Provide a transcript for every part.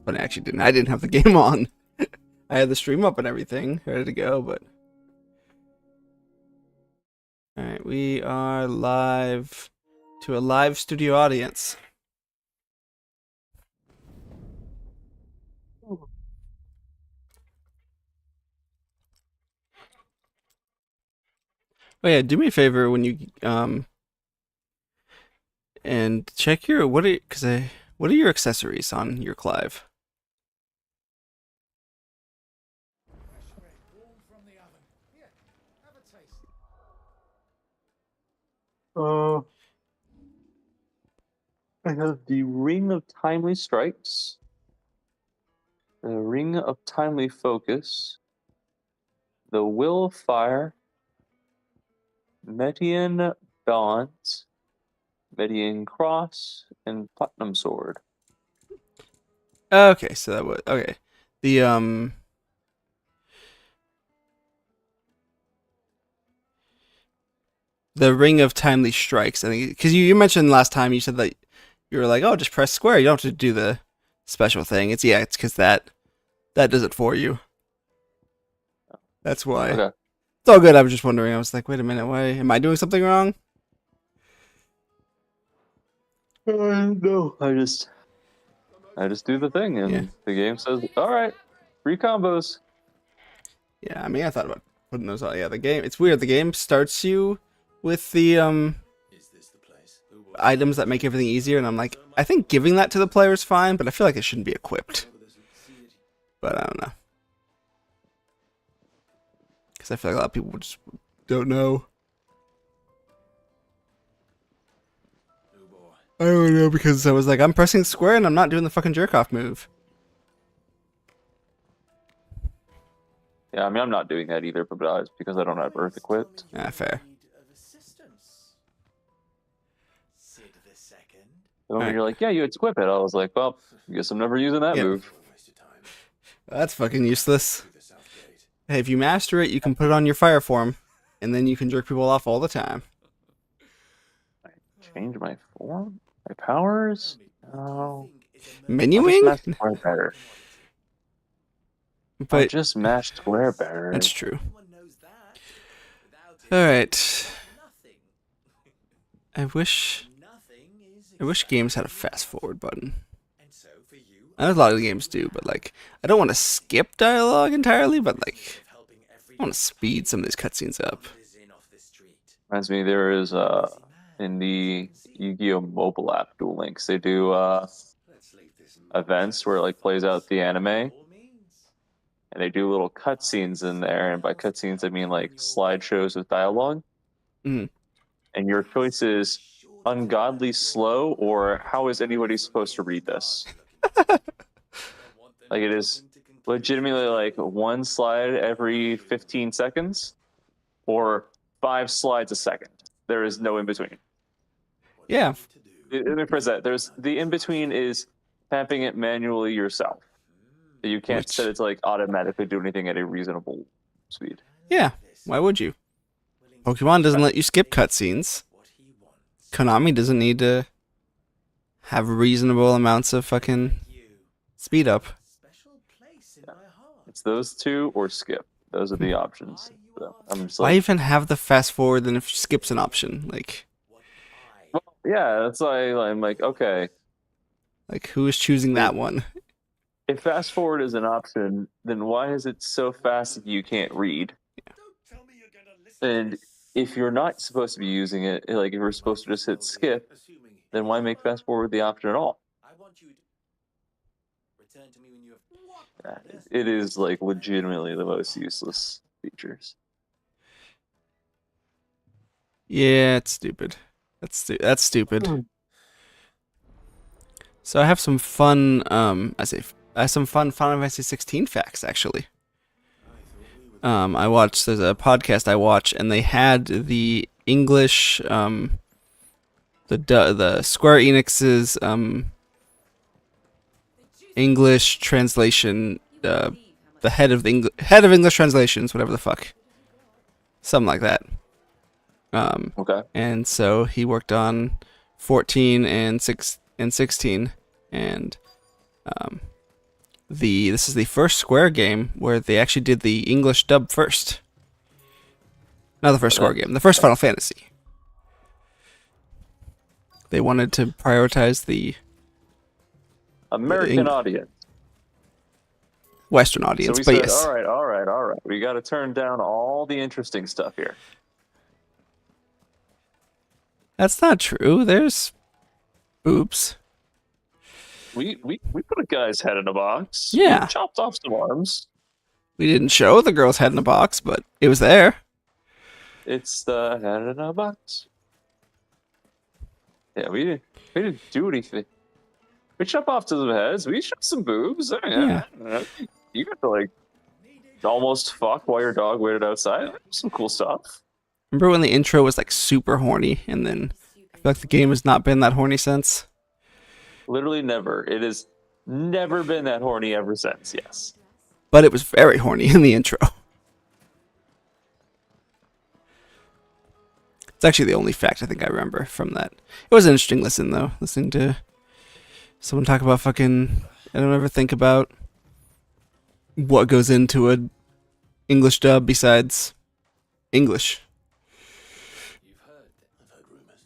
But I actually didn't. I didn't have the game on. I had the stream up and everything ready to go, but all right, we are live to a live studio audience. Oh yeah, do me a favor when you and check your what are your accessories on your Clive? Uh, I have the Ring of Timely Strikes, the Ring of Timely Focus, the Will of Fire, Median Bonds, Median Cross, and Platinum Sword. Okay, so that was okay. The the Ring of Timely Strikes. I think because you mentioned last time you said that you were like, oh, just press square. You don't have to do the special thing. It's because that does it for you. That's why. Okay. It's all good. I was just wondering. I was like, wait a minute. Why am I doing something wrong? No, I just do the thing, and the game says, "All right, 3 combos." Yeah, I mean, I thought about putting those on. Yeah, the game. It's weird. The game starts you with the items that make everything easier, and I'm like, I think giving that to the player is fine, but I feel like it shouldn't be equipped. But I don't know. Because I feel like a lot of people just don't know. I don't know, because I was like, I'm pressing square and I'm not doing the fucking jerk off move. Yeah, I mean, I'm not doing that either, but it's because I don't have Earth equipped. Ah, fair. And when you're like, yeah, you equip it, I was like, well, I guess I'm never using that move. That's fucking useless. Hey, if you master it, you can put it on your fire form, and then you can jerk people off all the time. Change my form? My powers? No. Menuing? I'll just mash square better. But I'll just mash square better. That's true. Alright. I wish games had a fast forward button. I know a lot of the games do, but like, I don't want to skip dialogue entirely, but like, I want to speed some of these cutscenes up. Reminds me, there is in the Yu-Gi-Oh! Mobile app, Duel Links, they do events where it like plays out the anime, and they do little cutscenes in there, and by cutscenes I mean like slideshows with dialogue. Mm. And your choice is ungodly slow, or how is anybody supposed to read this? Like, it is legitimately like one slide every 15 seconds or 5 slides a second. There is no in between. Yeah. Let me phrase that. There's the in between is tapping it manually yourself. You can't set it to like automatically do anything at a reasonable speed. Yeah. Why would you? Pokemon doesn't let you skip cutscenes. Konami doesn't need to have reasonable amounts of fucking speed up. Yeah. It's those two or skip. Those are the options. So I'm just Why like, even have the fast forward then if skip's an option? Like, well, yeah, that's why I'm like, okay. Like, who is choosing that one? If fast forward is an option, then why is it so fast that you can't read? Yeah. And if you're not supposed to be using it, like if you're supposed to just hit skip, then why make fast forward the option at all? Yeah, it is like legitimately the most useless features. Yeah, it's stupid. That's stupid. So I have some fun. I have some fun Final Fantasy 16 facts actually. I watched. There's a podcast I watch, and they had the English. The Square Enix's English translation. The head of English translations, whatever the fuck. Something like that. Okay. And so he worked on 14 and 16, and this is the first Square game where they actually did the English dub first. Not the first Square game, the first Final Fantasy. They wanted to prioritize the American audience. Western So audience, we but said, yes. all right. We got to turn down all the interesting stuff here. That's not true. There's boobs. We put a guy's head in a box. Yeah. We chopped off some arms. We didn't show the girl's head in a box, but it was there. It's the head in a box. Yeah, we didn't do anything. We chop off some heads. We shot some boobs. Yeah. You got to like almost fuck while your dog waited outside. Some cool stuff. Remember when the intro was like super horny, and then I feel like the game has not been that horny since? Literally never. It has never been that horny ever since. Yes. But it was very horny in the intro. It's actually the only fact I think I remember from that. It was an interesting listen, though. Listening to someone talk about fucking... I don't ever think about what goes into a English dub besides English.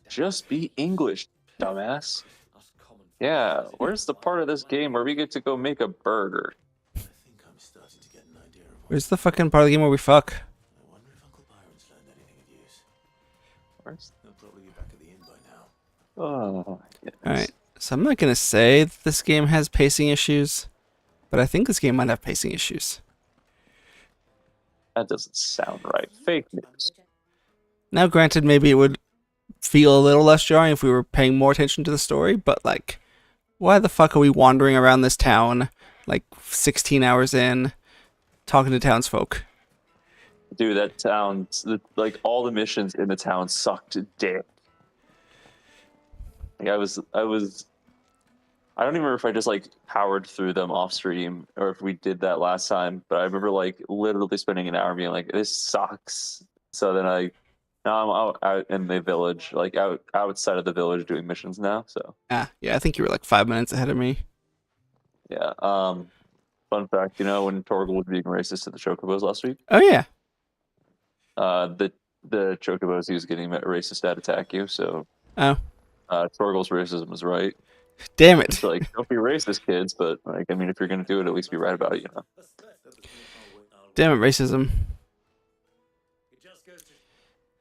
Just be English, dumbass. Yeah, where's the part of this game where we get to go make a burger? Where's the fucking part of the game where we fuck? They'll probably be back at the inn by now. Oh, Alright, so I'm not going to say that this game has pacing issues, but I think this game might have pacing issues. That doesn't sound right. Fake news. Now, granted, maybe it would feel a little less jarring if we were paying more attention to the story, but like, why the fuck are we wandering around this town, like 16 hours in, talking to townsfolk? Dude, that town, like all the missions in the town sucked dick. Like I don't even remember if I just like powered through them off stream or if we did that last time, but I remember like literally spending an hour being like, this sucks. So then now I'm out in the village, like outside of the village doing missions now. So Yeah, I think you were like 5 minutes ahead of me. yeah. Fun fact, when Torgal was being racist to the Chocobos last week? Oh yeah. The Chocobos he was getting racist at attack you, so Torgal's racism was right. Damn it. It's like, don't be racist, kids, but like, I mean, if you're gonna do it, at least be right about it, Damn it, racism.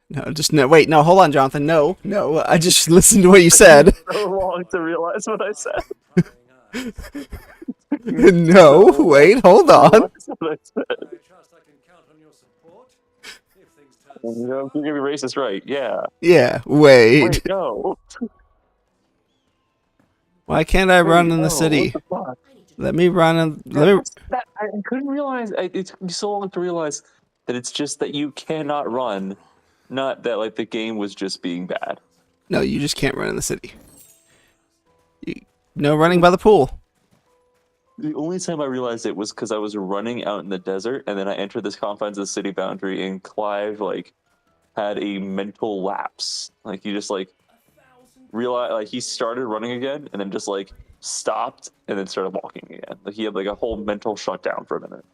No, hold on, Jonathan. No, I just listened to what you said. So long to realize what I said. No, wait, hold on. That's what I said. You're gonna be racist, right? Yeah. Yeah, wait. Wait, no. Why can't I run in the city? What the fuck? Let me run in. I couldn't realize. It took me so long to realize that it's just that you cannot run, not that like the game was just being bad. No, you just can't run in the city. No running by the pool. The only time I realized it was because I was running out in the desert, and then I entered the confines of the city boundary, and Clive like had a mental lapse. Like he just like realized, like he started running again, and then just like stopped, and then started walking again. Like he had like a whole mental shutdown for a minute.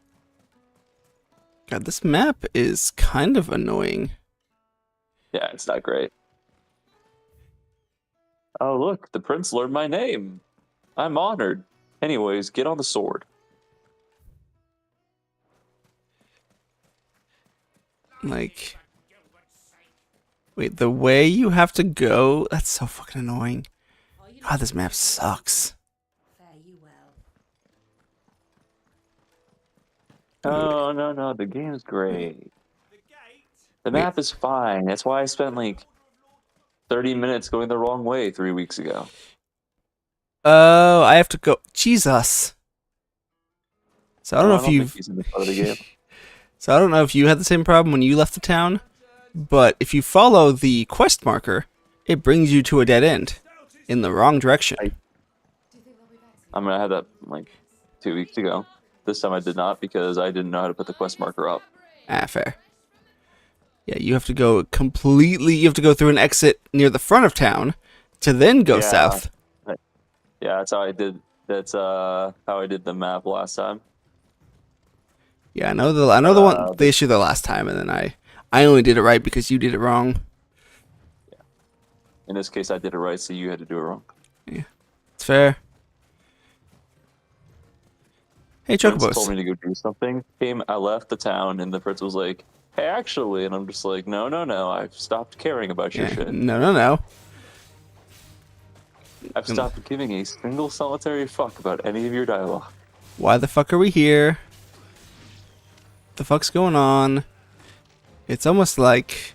God, this map is kind of annoying. Yeah, it's not great. Oh look, the prince learned my name. I'm honored. Anyways, get on the sword. Like, wait, the way you have to go, that's so fucking annoying. God, this map sucks. Oh, no, the game's great. The map is fine. That's why I spent like 30 minutes going the wrong way 3 weeks ago. Oh, I have to go. Jesus. So I don't know if you've. He's in the part of the game. So I don't know if you had the same problem when you left the town, but if you follow the quest marker, it brings you to a dead end in the wrong direction. I mean, I had that like 2 weeks ago. This time I did not because I didn't know how to put the quest marker up. Ah, fair. Yeah, you have to go completely. You have to go through an exit near the front of town to then go south. Yeah, that's how I did That's how I did the map last time. Yeah, I know the issue the last time, and then I only did it right because you did it wrong. In this case, I did it right, so you had to do it wrong. Yeah, it's fair. Hey, Prince Chocobos. told me to go do something. I left the town, and the prince was like, "Hey, actually," and I'm just like, "No, no, no! I've stopped caring about your Yeah, shit. no. I've stopped giving a single solitary fuck about any of your dialogue." Why the fuck are we here? The fuck's going on? It's almost like,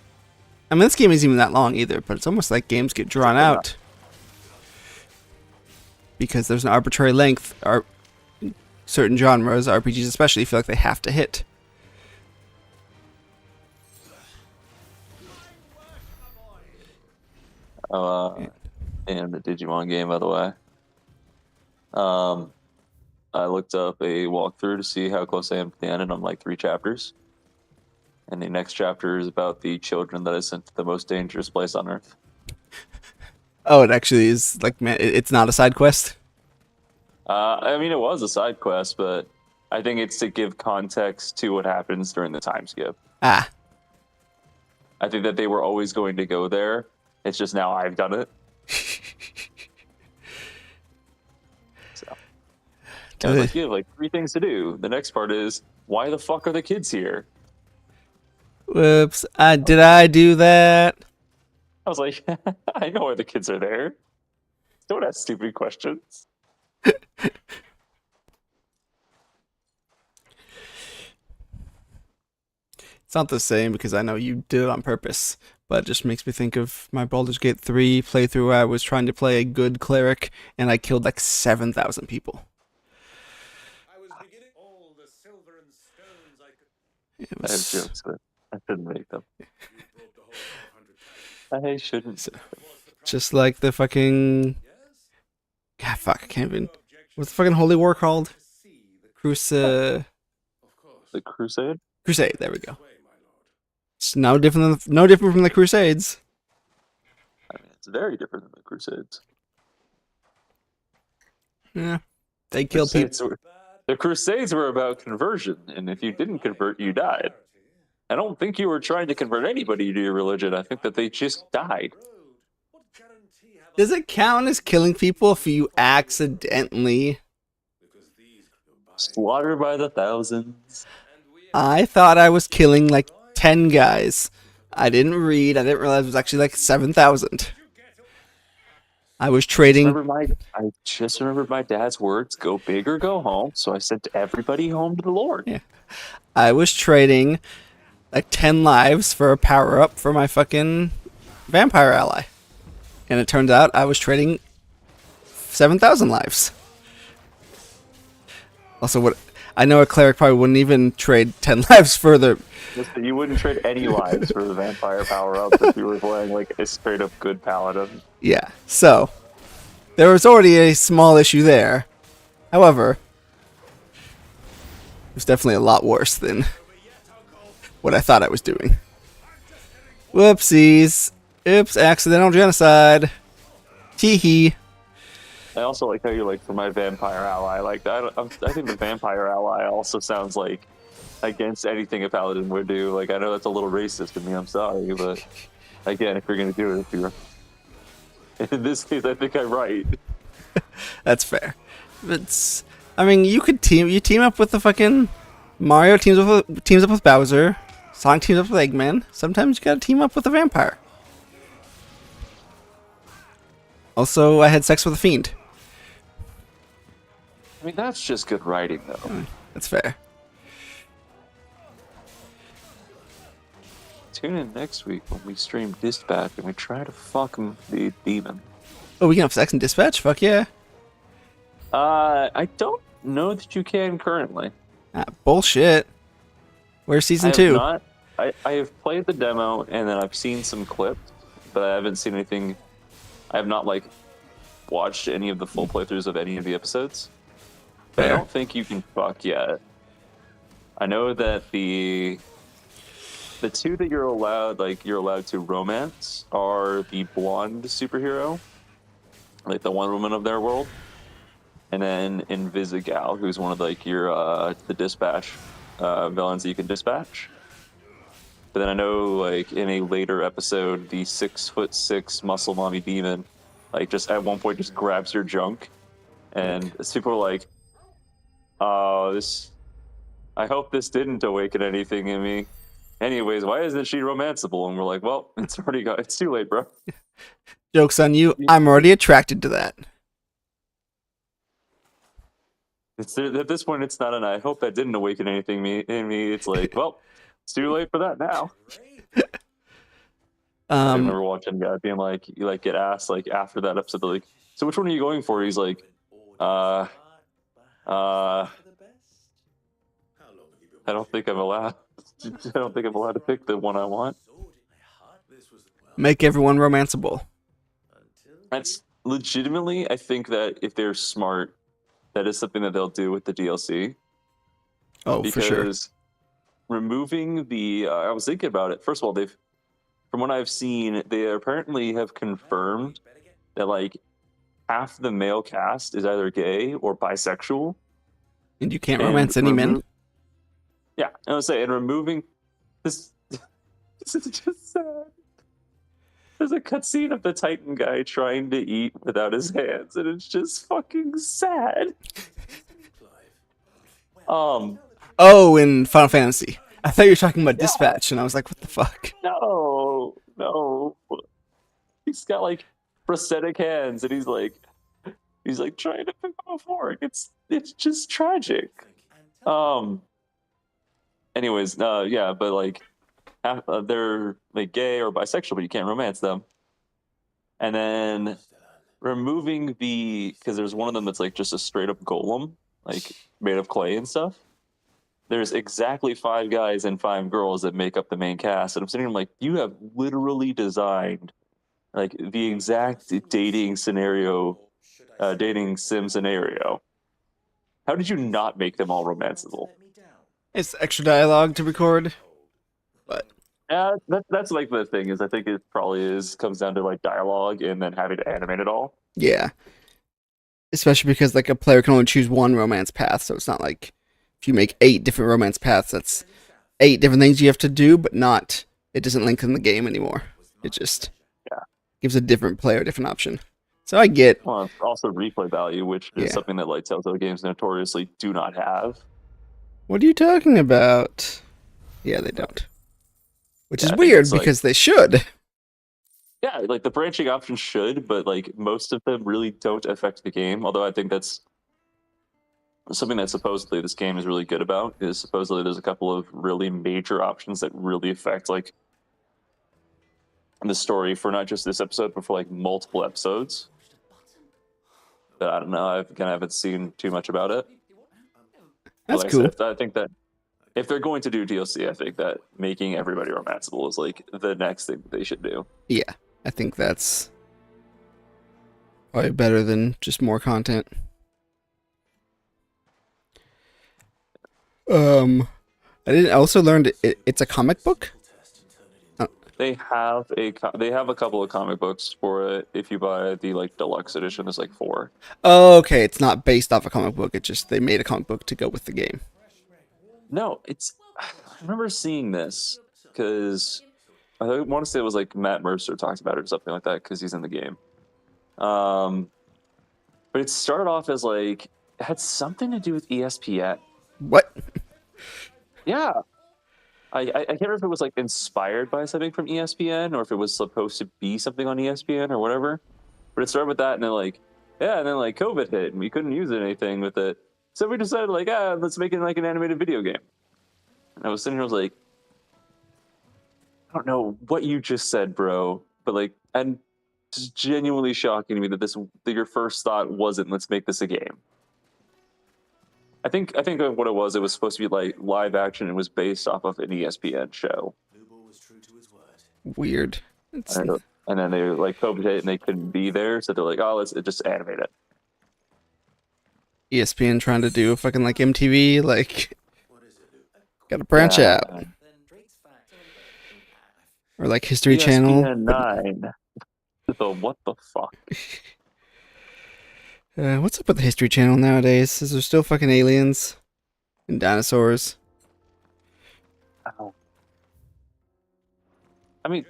I mean, this game isn't even that long either, but it's almost like games get drawn out because there's an arbitrary length. Certain genres, RPGs especially, feel like they have to hit. And the Digimon game, by the way. I looked up a walkthrough to see how close I am to the end, and I'm like 3 chapters. And the next chapter is about the children that I sent to the most dangerous place on Earth. Oh, it actually is like, man, it's not a side quest. I mean, it was a side quest, but I think it's to give context to what happens during the time skip. Ah, I think that they were always going to go there. It's just now I've done it. So, I was like, you have like 3 things to do. The next part is, why the fuck are the kids here? whoops! Did I do that? I was like, I know why the kids are there. Don't ask stupid questions. It's not the same because I know you did it on purpose, but it just makes me think of my Baldur's Gate 3 playthrough where I was trying to play a good cleric and I killed like 7,000 people. I was beginning all the silver and stones I could. I have jokes, but I shouldn't make them. I shouldn't. Just like the fucking... God, fuck, I can't even... What's the fucking holy war called? The Crusade? Crusade, there we go. It's no different from the Crusades. I mean, it's very different than the Crusades. Yeah, they kill people. The Crusades were about conversion, and if you didn't convert, you died. I don't think you were trying to convert anybody to your religion. I think that they just died. Does it count as killing people if you accidentally... Slaughter by the thousands. I thought I was killing like 10 guys. I didn't read. I didn't realize it was actually like 7,000. I was trading... I just remembered my dad's words, go big or go home, so I sent everybody home to the Lord. Yeah. I was trading like 10 lives for a power-up for my fucking vampire ally. And it turned out I was trading 7,000 lives. Also, what I know a cleric probably wouldn't even trade 10 lives further. Listen, you wouldn't trade any lives for the vampire power-up if you were playing like a straight-up good paladin. Yeah, so there was already a small issue there. However, it was definitely a lot worse than what I thought I was doing. Whoopsies. Oops, accidental genocide. Teehee. I also like how you're like, for my vampire ally. Like, I think the vampire ally also sounds like against anything a paladin would do. Like, I know that's a little racist of me, I'm sorry, but again, if you're going to do it, if you're... In this case, I think I'm right. That's fair. It's... I mean, you team up with the fucking... Mario teams up with Bowser. Sonic teams up with Eggman. Sometimes you gotta team up with a vampire. Also, I had sex with a fiend. I mean, that's just good writing, though. That's fair. Tune in next week when we stream Dispatch and we try to fuck the demon. Oh, we can have sex in Dispatch? Fuck yeah. I don't know that you can currently. Ah, bullshit. Where's season 2? I have played the demo and then I've seen some clips, but I haven't seen anything. I have not like watched any of the full playthroughs of any of the episodes. But I don't think you can fuck yet. I know that the 2 that you're allowed to romance are the blonde superhero, like the Wonder Woman of their world, and then Invisigal, who's one of like your the dispatch villains that you can dispatch. But then I know like in a later episode, the 6'6" muscle mommy demon, like just at one point just grabs your junk, and people are like, "Oh, this. I hope this didn't awaken anything in me." Anyways, why isn't she romanceable? And we're like, well, it's too late, bro. Joke's on you. I'm already attracted to that. At this point, it's not an I hope that didn't awaken anything in me. It's like, well, it's too late for that now. I remember watching a guy being like, you like get asked like after that episode, they're like, so which one are you going for? He's like, I don't think I'm allowed. I don't think I'm allowed to pick the one I want. Make everyone romanceable. That's legitimately, I think that if they're smart, that is something that they'll do with the DLC. Oh, for sure. Because removing the, I was thinking about it. First of all, from what I've seen, they apparently have confirmed that like half the male cast is either gay or bisexual. And you can't romance any men? Yeah, I was saying, and removing this, this is just sad. There's a cutscene of the Titan guy trying to eat without his hands, and it's just fucking sad. Oh, in Final Fantasy. I thought you were talking about Dispatch, and I was like, what the fuck? No. He's got like prosthetic hands, and he's like trying to pick up a fork. It's just tragic. Anyways, yeah, but like they're like gay or bisexual, but you can't romance them. And then removing because there's one of them that's like just a straight up golem, like made of clay and stuff. There's exactly 5 guys and 5 girls that make up the main cast, and I'm sitting here like, you have literally designed like the exact dating sim scenario. How did you not make them all romanceable? It's extra dialogue to record, but yeah, that's like the thing is I think it probably comes down to like dialogue and then having to animate it all. Yeah, especially because like a player can only choose one romance path, so it's not like if you make 8 different romance paths, that's 8 different things you have to do, but not it doesn't lengthen the game anymore. It just gives a different player a different option. So I get. Well, also replay value, which is something that like Telltale games notoriously do not have. What are you talking about? Yeah, they don't. Which is weird because they should. Yeah, like the branching options should, but like most of them really don't affect the game. Although I think that's something that supposedly this game is really good about. Is supposedly there's a couple of really major options that really affect like the story for not just this episode, but for like multiple episodes. But I don't know. I kind of haven't seen too much about it. That's cool. I think that if they're going to do DLC, I think that making everybody romanceable is like the next thing they should do. Yeah, I think that's probably better than just more content. I also learned it's a comic book. They have a couple of comic books for it. If you buy the like deluxe edition, there's like 4. Oh, okay. It's not based off a comic book. It's just they made a comic book to go with the game. No, I remember seeing this because I want to say it was like Matt Mercer talked about it or something like that because he's in the game. But it started off as like it had something to do with ESPN. What? Yeah. I can't remember if it was like inspired by something from ESPN or if it was supposed to be something on ESPN or whatever. But it started with that and then like COVID hit and we couldn't use anything with it. So we decided like, let's make it like an animated video game. And I was sitting here, I was like, I don't know what you just said, bro. But like, and it's genuinely shocking to me that that your first thought wasn't let's make this a game. I think what it was supposed to be like live action. It was based off of an ESPN show. Weird. And then they like COVID hit and they couldn't be there, so they're like, oh, let's just animate it. ESPN trying to do fucking like MTV, like gotta branch out. Or like History Channel. ESPN 9. So what the fuck? What's up with the History Channel nowadays? Is there still fucking aliens and dinosaurs? I mean,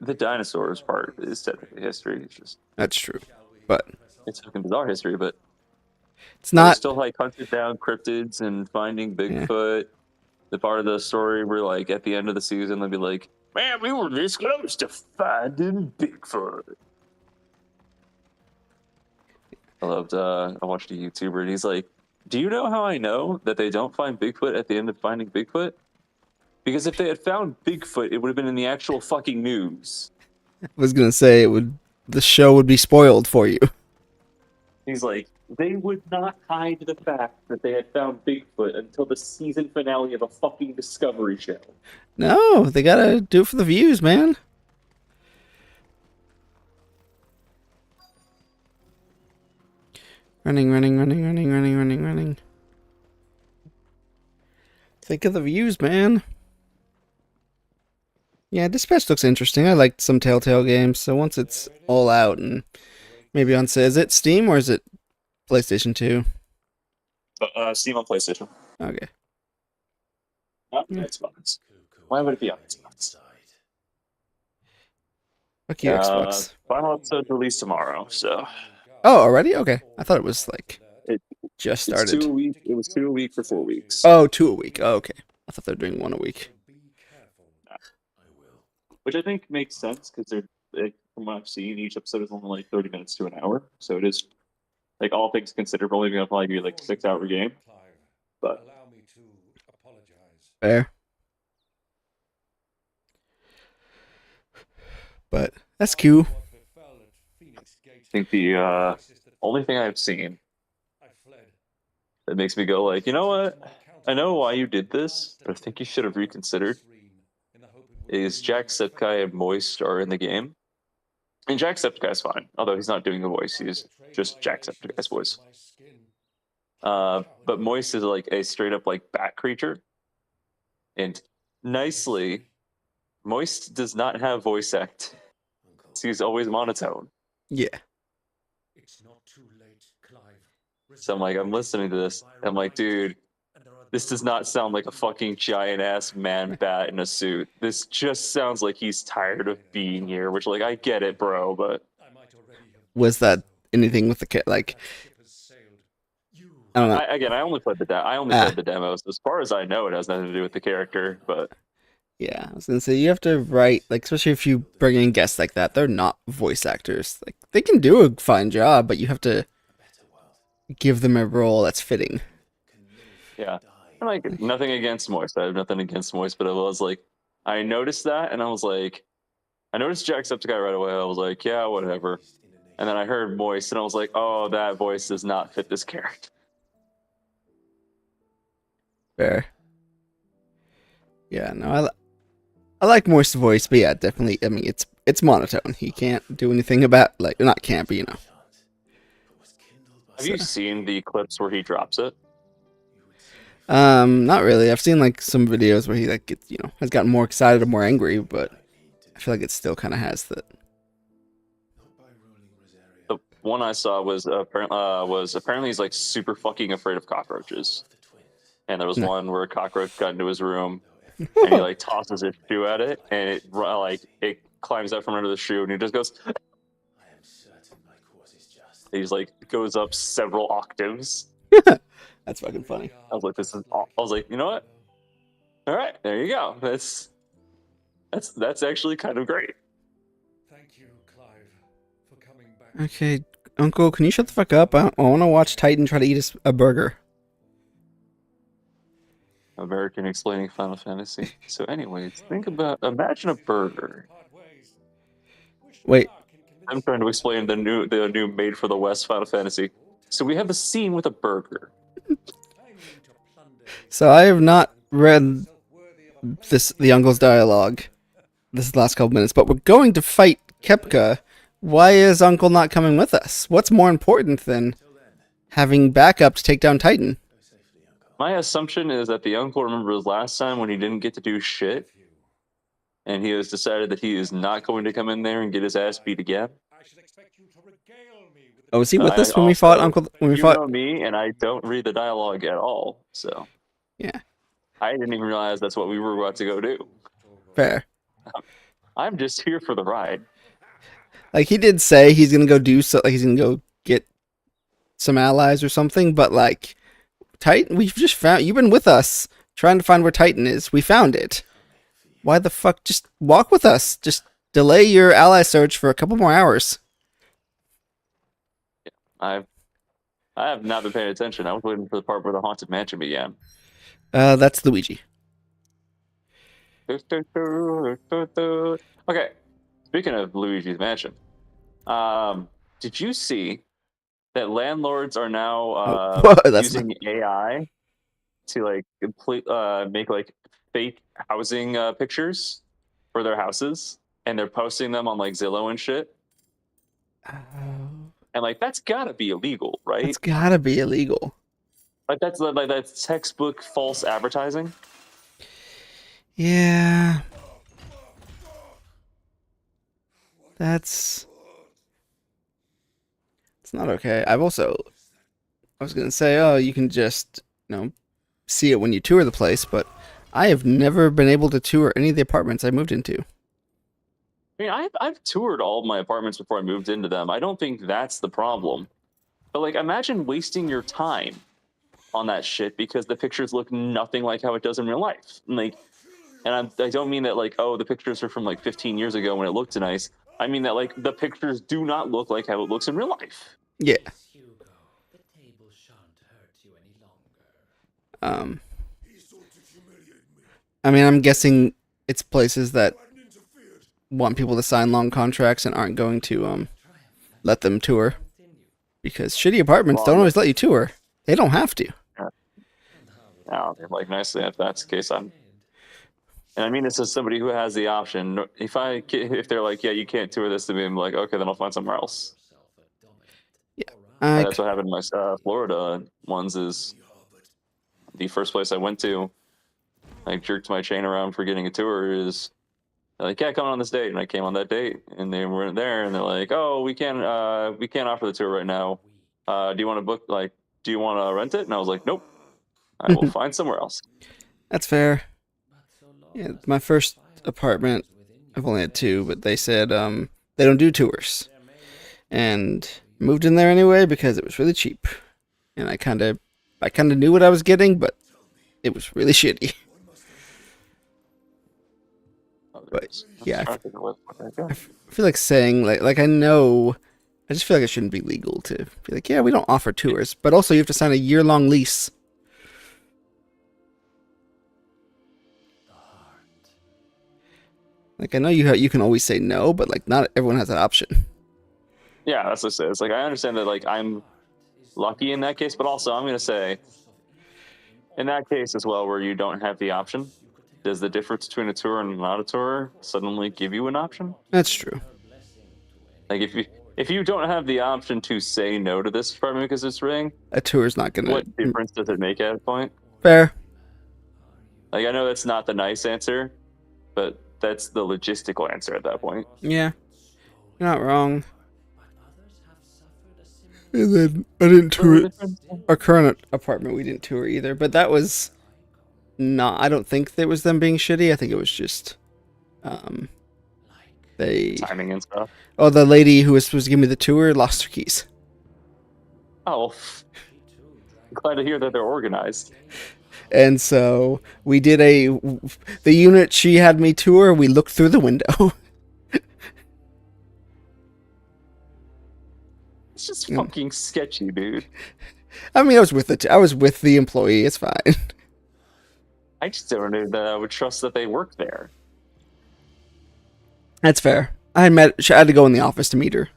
the dinosaurs part is technically history. It's just That's true, but it's fucking bizarre history, but it's they're not. still like hunting down cryptids and finding Yeah. Bigfoot. The part of the story where, like, at the end of the season, they'll be like, "Man, we were this close to finding Bigfoot." I watched a YouTuber, and he's like, "Do you know how I know that they don't find Bigfoot at the end of Finding Bigfoot? Because if they had found Bigfoot, it would have been in the actual fucking news." I was gonna say it would. The show would be spoiled for you. He's like, they would not hide the fact that they had found Bigfoot until the season finale of a fucking Discovery show. No, they gotta do it for the views, man. Running, running, running, running, running, running, running. Think of the views, man. Yeah, Dispatch looks interesting. I liked some Telltale games, so once it's all out and maybe on sale, is it Steam or is it PlayStation 2? Steam on PlayStation. Okay. Not Xbox. Why would it be on Xbox? Fuck you, Xbox. Final episode's released tomorrow, so Oh, already? Okay. I thought it was like It- just it's started. 2 a week. It was 2 a week for 4 weeks. Oh, 2 a week. Oh, okay. I thought they were doing 1 a week. Which I think makes sense because from what I've seen, each episode is only like 30 minutes to an hour, so it is, like, all things considered, probably gonna probably be like a 6-hour game. But allow me to apologize. Fair. But that's cool. I think the only thing I've seen that makes me go like, you know what? I know why you did this, but I think you should have reconsidered. Is Jacksepticeye and Moist are in the game, and Jacksepticeye's fine, although he's not doing the voice; he's just Jacksepticeye's voice. But Moist is like a straight up like bat creature, and nicely, Moist does not have voice act. He's always monotone. Yeah. So I'm like, I'm listening to this. I'm like, dude, this does not sound like a fucking giant ass man bat in a suit. This just sounds like he's tired of being here. Which, like, I get it, bro, but Was that anything with the like? I don't know. I only played the played the demos. As far as I know, it has nothing to do with the character. But Yeah, I was gonna say you have to write, like, especially if you bring in guests like that, they're not voice actors. Like, they can do a fine job, but you have to give them a role that's fitting. yeah, and, like, nothing against Moist. I have nothing against Moist, but I was like, I noticed that, and I was like, I noticed Jacksepticeye right away. I was like, yeah, whatever. And then I heard Moist, and I was like, oh, that voice does not fit this character. Fair. Yeah, no, I like Moist's voice, but yeah, definitely. I mean, it's monotone. He can't do anything about, like, not can't, but you know. Have you seen the clips where he drops it? Not really. I've seen like some videos where he like gets, you know, has gotten more excited or more angry, but I feel like it still kind of has that. The one I saw was apparently he's like super fucking afraid of cockroaches. And there was No. one where a cockroach got into his room, and he like tosses his shoe at it, and it climbs out from under the shoe, and he just goes. He's like goes up several octaves. That's fucking funny. I was like, I was like, you know what? All right, there you go. That's actually kind of great. Thank you, Clive, for coming back. Okay, Uncle, can you shut the fuck up? I want to watch Titan try to eat a burger. American explaining Final Fantasy. So, anyways, imagine a burger. Wait, I'm trying to explain the new Made for the West Final Fantasy. So we have a scene with a burger. so I have not read the Uncle's dialogue this last couple minutes, but we're going to fight Kepka. Why is Uncle not coming with us? What's more important than having backup to take down Titan? My assumption is that the uncle remembers last time when he didn't get to do shit, and he has decided that he is not going to come in there and get his ass beat again. Oh, was he with us when we Also, fought Uncle? When we you fought? know me, and I don't read the dialogue at all, so Yeah, I didn't even realize that's what we were about to go do. fair. I'm just here for the ride. Like he did say he's gonna go do so. Like he's gonna go get some allies or something. But like Titan, we've just found. You've been with us trying to find where Titan is. We found it. Why the fuck? Just walk with us. Just delay your ally search for a couple more hours. I have not been paying attention. I was waiting for the part where the haunted mansion began. That's Luigi. Okay, speaking of Luigi's Mansion, did you see that landlords are now Whoa, that's using AI to like make like fake housing pictures for their houses, and they're posting them on like Zillow and shit? And like that's gotta be illegal, right? That's gotta be illegal. Like that's textbook false advertising. Yeah. That's it's not okay. I was gonna say, oh, you can just, see it when you tour the place, but I have never been able to tour any of the apartments I moved into. I mean, I've toured all of my apartments before I moved into them. I don't think that's the problem. But like, imagine wasting your time on that shit because the pictures look nothing like how it does in real life. And I don't mean that like, oh, the pictures are from like 15 years ago when it looked nice. I mean that like the pictures do not look like how it looks in real life. Yeah. Hugo, the table shan't hurt you any longer. I mean, I'm guessing it's places that want people to sign long contracts and aren't going to let them tour, because shitty apartments don't always let you tour. They don't have to. Now, like nicely, if that's the case, and I mean this as somebody who has the option. If they're like, yeah, you can't tour this to me, I'm like, okay, then I'll find somewhere else. Yeah. That's what happened in my Florida ones. Is the first place I went to, I jerked my chain around for getting a tour. Is they're like, yeah, come on this date, and I came on that date, and they weren't there, and they're like, oh, we can't offer the tour right now. Do you want to book? Like, do you want to rent it? And I was like, nope, I will find somewhere else. That's fair. Yeah, my first apartment, I've only had two, but they said they don't do tours, and moved in there anyway because it was really cheap, and I kind of knew what I was getting, but it was really shitty. But yeah, I feel like saying like I know, I just feel like it shouldn't be legal to be like, yeah, we don't offer tours, but also you have to sign a year-long lease. Like I know you can always say no, but like not everyone has that option. Yeah, that's what it is. Like I understand that like I'm lucky in that case, but also I'm gonna say in that case as well where you don't have the option, does the difference between a tour and not a tour suddenly give you an option? That's true. Like if you don't have the option to say no to this apartment because it's ring, A tour's not gonna. what difference does it make at a point? Fair. Like I know that's not the nice answer, but that's the logistical answer at that point. Yeah, you're not wrong. And then I didn't tour it. Our current apartment we didn't tour either, but that was not. I don't think that was them being shitty. I think it was just they. Timing and stuff. Oh, the lady who was supposed to give me the tour lost her keys. Oh, glad to hear that they're organized. And so we did the unit she had me tour. We looked through the window. It's just fucking sketchy, dude. I mean, I was with the employee. It's fine. I just don't know that I would trust that they work there. That's fair. I had to go in the office to meet her.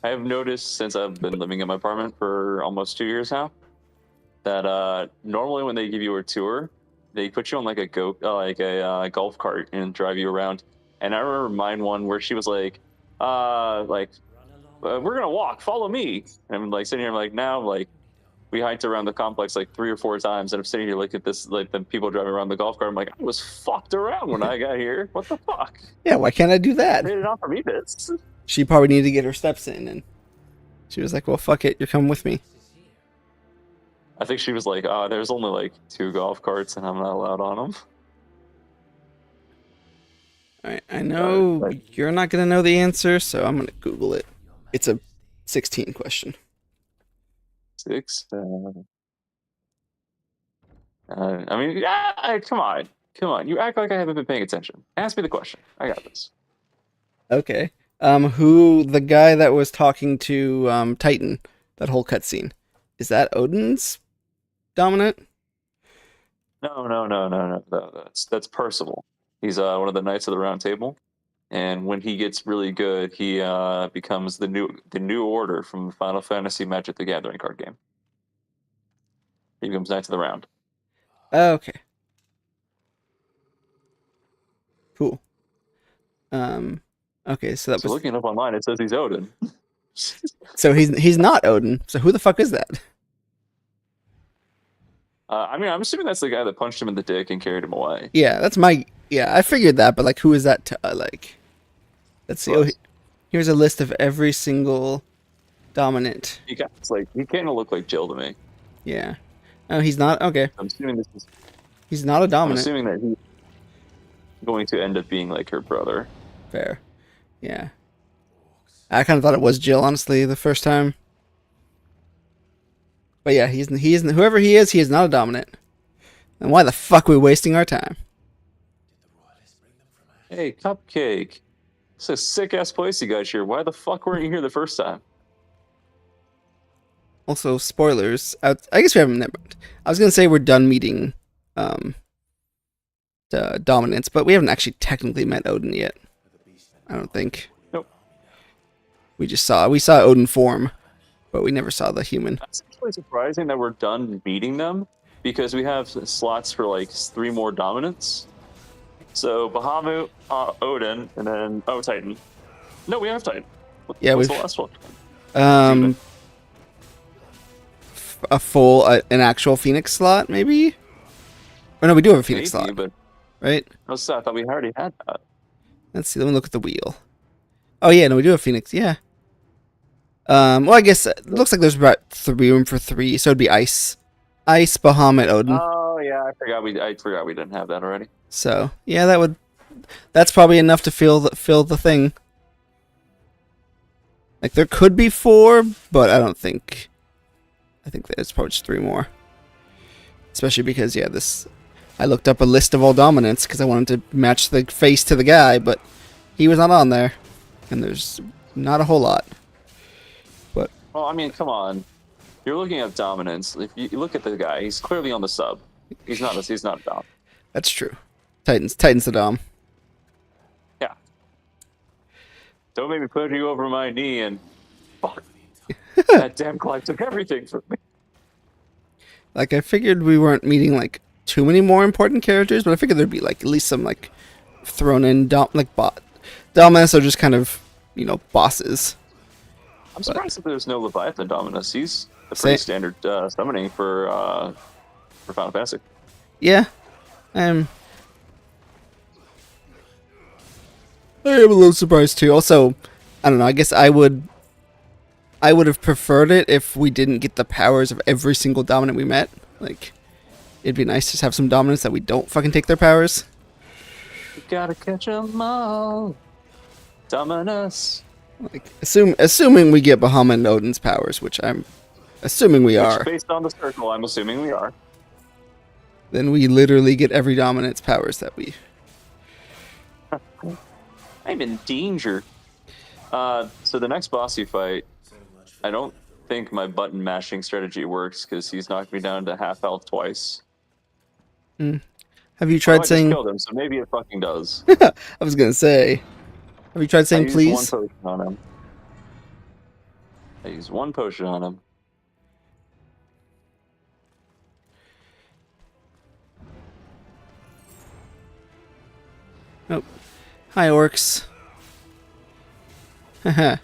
I have noticed since I've been living in my apartment for almost 2 years now that normally when they give you a tour, they put you on like a golf cart and drive you around. And I remember mine one where she was like, we're gonna walk, follow me. And I'm like sitting here, I'm like, now, like, we hiked around the complex like 3 or 4 times, and I'm sitting here looking at this, like the people driving around the golf cart. I'm like, I was fucked around when I got here. What the fuck? Yeah, why can't I do that? They did not for me this. She probably needed to get her steps in, and she was like, well, fuck it, you're coming with me. I think she was like, there's only like 2 golf carts, and I'm not allowed on them. Alright, I know you're not going to know the answer, so I'm going to Google it. It's a 16 question. 6. I mean, yeah, come on. You act like I haven't been paying attention. Ask me the question. I got this. Okay. Who, the guy that was talking to Titan, that whole cutscene, is that Odin's dominant? No. That's Percival. He's one of the Knights of the Round Table, and when he gets really good, he becomes the new order from Final Fantasy Magic the Gathering card game. He becomes Knights of the Round. Okay. Cool. Okay, so that was looking up online. It says he's Odin. so he's not Odin. So who the fuck is that? I mean, I'm assuming that's the guy that punched him in the dick and carried him away. Yeah, that's my I figured that, but like, who is that? Like, let's see. Oh, here's a list of every single dominant. He kind of look like Jill to me. Yeah. Oh, he's not. Okay. I'm assuming He's not a dominant. I'm assuming that he's going to end up being like her brother. Fair. Yeah. I kind of thought it was Jill, honestly, the first time. But yeah, he isn't. Whoever he is not a dominant. And why the fuck are we wasting our time? Hey, Cupcake. It's a sick ass place you got here. Why the fuck weren't you here the first time? Also, spoilers. I guess we haven't. Never mind. I was gonna say we're done meeting the dominants, but we haven't actually technically met Odin yet. I don't think. Nope. We saw Odin form, but we never saw the human. That's actually surprising that we're done meeting them, because we have slots for like 3 more dominants. So Bahamut, Odin, and then Titan. No, we have Titan. What's the last one? A full, an actual Phoenix slot, maybe? Or no, we do have a Phoenix slot, but right? I thought we already had that. Let's see. Let me look at the wheel. Oh yeah, no, we do have Phoenix. Yeah. Well, I guess it looks like there's about room for 3, so it'd be Ice, Bahamut, Odin. Oh yeah, I forgot we didn't have that already. So yeah, that's probably enough to fill the thing. Like there could be 4, but I don't think. I think there's probably just 3 more. Especially because I looked up a list of all dominants because I wanted to match the face to the guy, but he was not on there, and there's not a whole lot. But well, I mean, come on, you're looking at dominance. If you look at the guy, he's clearly on the sub. He's not a dom. That's true. Titan's the dom. Yeah. Don't make me put you over my knee and fuck. That damn Clive took everything from me. Like I figured we weren't meeting like too many more important characters, but I figured there'd be like at least some like thrown in dominants are just kind of bosses. I'm surprised that there's no Leviathan Dominus. He's a pretty standard summoning for Final Fantasy. Yeah. I am a little surprised too. Also, I don't know, I guess I would have preferred it if we didn't get the powers of every single dominant we met. Like, it'd be nice to just have some dominants that we don't fucking take their powers. You gotta catch them all. Dominus. Like, assuming we get Bahamut and Odin's powers, which I'm assuming we are. Based on the circle, I'm assuming we are. Then we literally get every dominant's powers that we... I'm in danger. So the next boss you fight, I don't think my button mashing strategy works because he's knocked me down to half health twice. Have you tried saying... I just killed him, so maybe it fucking does. I was gonna say... Have you tried saying I please? used 1 potion on him. I used 1 potion on him. Nope. Hi, orcs. Haha.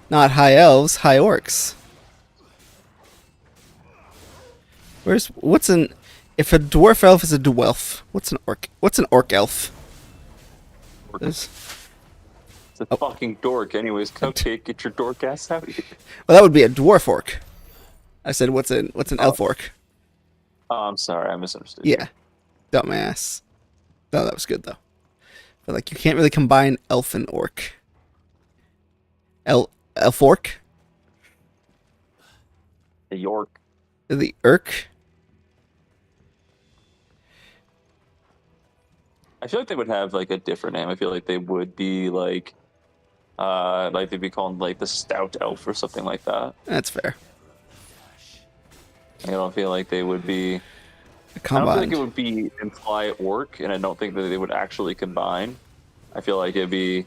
Not high elves, high orcs. What's an if a dwarf elf is a dwarf? What's an orc? What's an orc elf? There's- It's a fucking dork. Anyways, Cupcake, get your dork ass out here. Well, that would be a dwarf orc. I said, what's an elf orc? Oh, I'm sorry, I misunderstood. you. Yeah, dumbass. No, that was good though. But like, you can't really combine elf and orc. Elf orc? The York. The Urk? I feel like they would have like a different name. I feel like they would be like they'd be called like the Stout Elf or something like that. That's fair. I don't feel like they would be. I don't Combined. think it would be imply orc, and I don't think that they would actually combine. I feel like it'd be,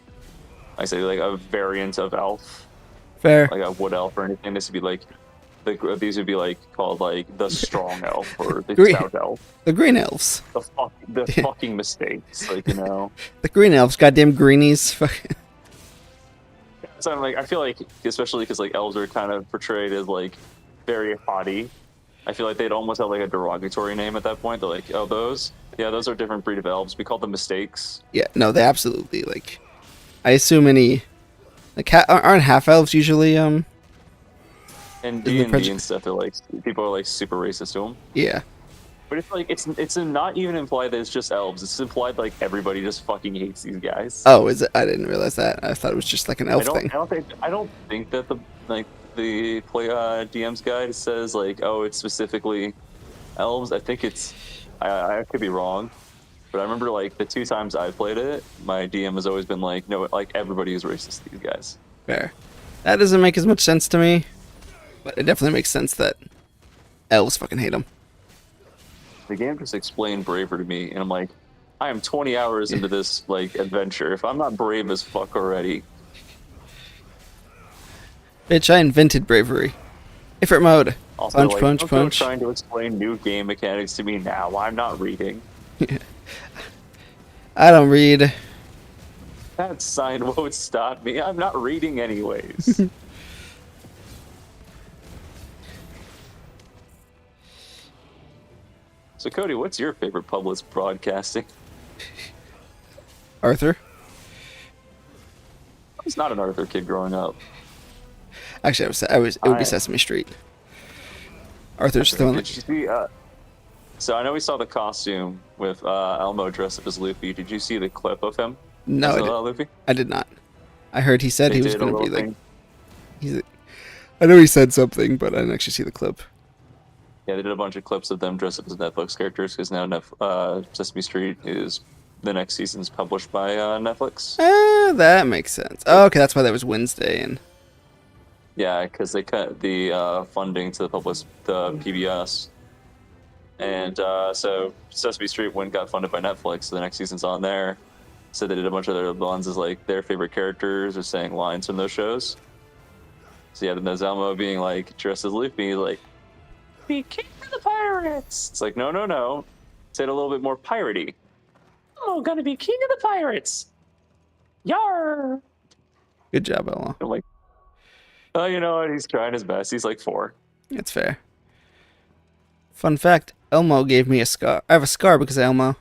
I say, like a variant of elf, Fair. like a wood elf or anything. This would be like, these would be like called like the strong elf or the Green- stout elf. The green elves. The fucking mistakes, like, you know. The green elves. Goddamn greenies. So I'm like, I feel like, especially because like elves are kind of portrayed as like very haughty. I feel like they'd almost have like a derogatory name at that point. They're like, oh, those are a different breed of elves. We call them mistakes. Yeah, no, they absolutely like. I assume any like aren't half elves usually And Isn't D the and preju- D and stuff, they're like, people are like super racist to them. Yeah. But it's like it's not even implied that it's just elves. It's implied like everybody just fucking hates these guys. Oh, is it? I didn't realize that. I thought it was just like an elf thing. I don't think that the play DM's guide says like, oh, it's specifically elves. I think it's I could be wrong, but I remember like the 2 times I played it, my DM has always been like, no, like everybody is racist to these guys. Fair. That doesn't make as much sense to me, but it definitely makes sense that elves fucking hate them. The game just explained braver to me, and I'm like, I am 20 hours into this like adventure. If I'm not brave as fuck already, Bitch, I invented bravery. Effort mode. also Punch, like, punch, don't go punch. trying to explain new game mechanics to me now. I'm not reading. I don't read. That sign won't stop me. I'm not reading anyways. So Cody, what's your favorite public broadcasting? Arthur. I was not an Arthur kid growing up. Actually, it would be Sesame Street. Arthur's throwing Did you see? So I know we saw the costume with Elmo dressed up as Luffy. Did you see the clip of him? No, as, I, Luffy? I did not. I heard he said They he was did a going to be little like. thing. I know he said something, but I didn't actually see the clip. Yeah, they did a bunch of clips of them dressed up as Netflix characters because now Sesame Street is the next season's published by Netflix. That makes sense. Oh, okay, that's why that was Wednesday and. Yeah, because they cut the funding to the PBS, and so Sesame Street got funded by Netflix. So the next season's on there. So they did a bunch of their ones as like their favorite characters or saying lines from those shows. So yeah, then there's Elmo being like dressed as Luffy, like, "Be king of the pirates." It's like, no, say it a little bit more piratey. Oh, gonna be king of the pirates. Yar. Good job, Elmo. I'm like, oh, you know what? He's trying his best. He's like 4. That's fair. Fun fact: Elmo gave me a scar. I have a scar because of Elmo.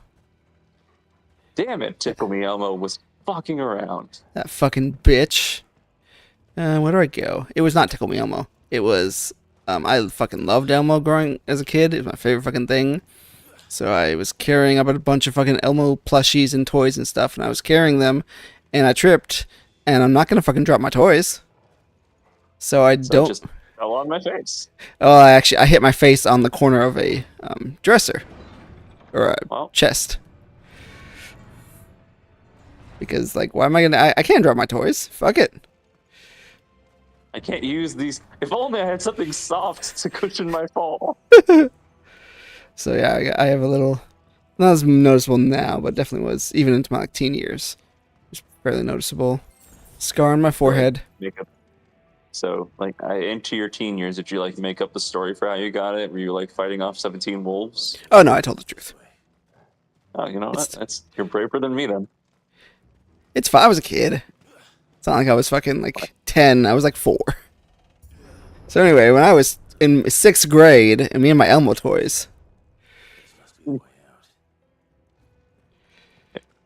Damn it, Tickle Me Elmo was fucking around. That fucking bitch. Where do I go? It was not Tickle Me Elmo. It was. I fucking loved Elmo growing as a kid. It was my favorite fucking thing. So I was carrying up a bunch of fucking Elmo plushies and toys and stuff, and I was carrying them, and I tripped, and I'm not gonna fucking drop my toys. So I So it don't. just fell on my face. Oh, I hit my face on the corner of a dresser or a Well. chest. Because like, why am I gonna? I can't drop my toys. Fuck it. I can't use these. If only I had something soft to cushion my fall. So yeah, I have a little, not as noticeable now, but definitely was even into my like teen years. It's fairly noticeable. Scar on my forehead. Makeup. So, like, into your teen years, did you like make up the story for how you got it? Were you like fighting off 17 wolves? Oh no, I told the truth. Oh, you know what? It's- You're braver than me then. It's fine. I was a kid. It's not like I was fucking like 10. I was like 4. So anyway, when I was in 6th grade, and me and my Elmo toys.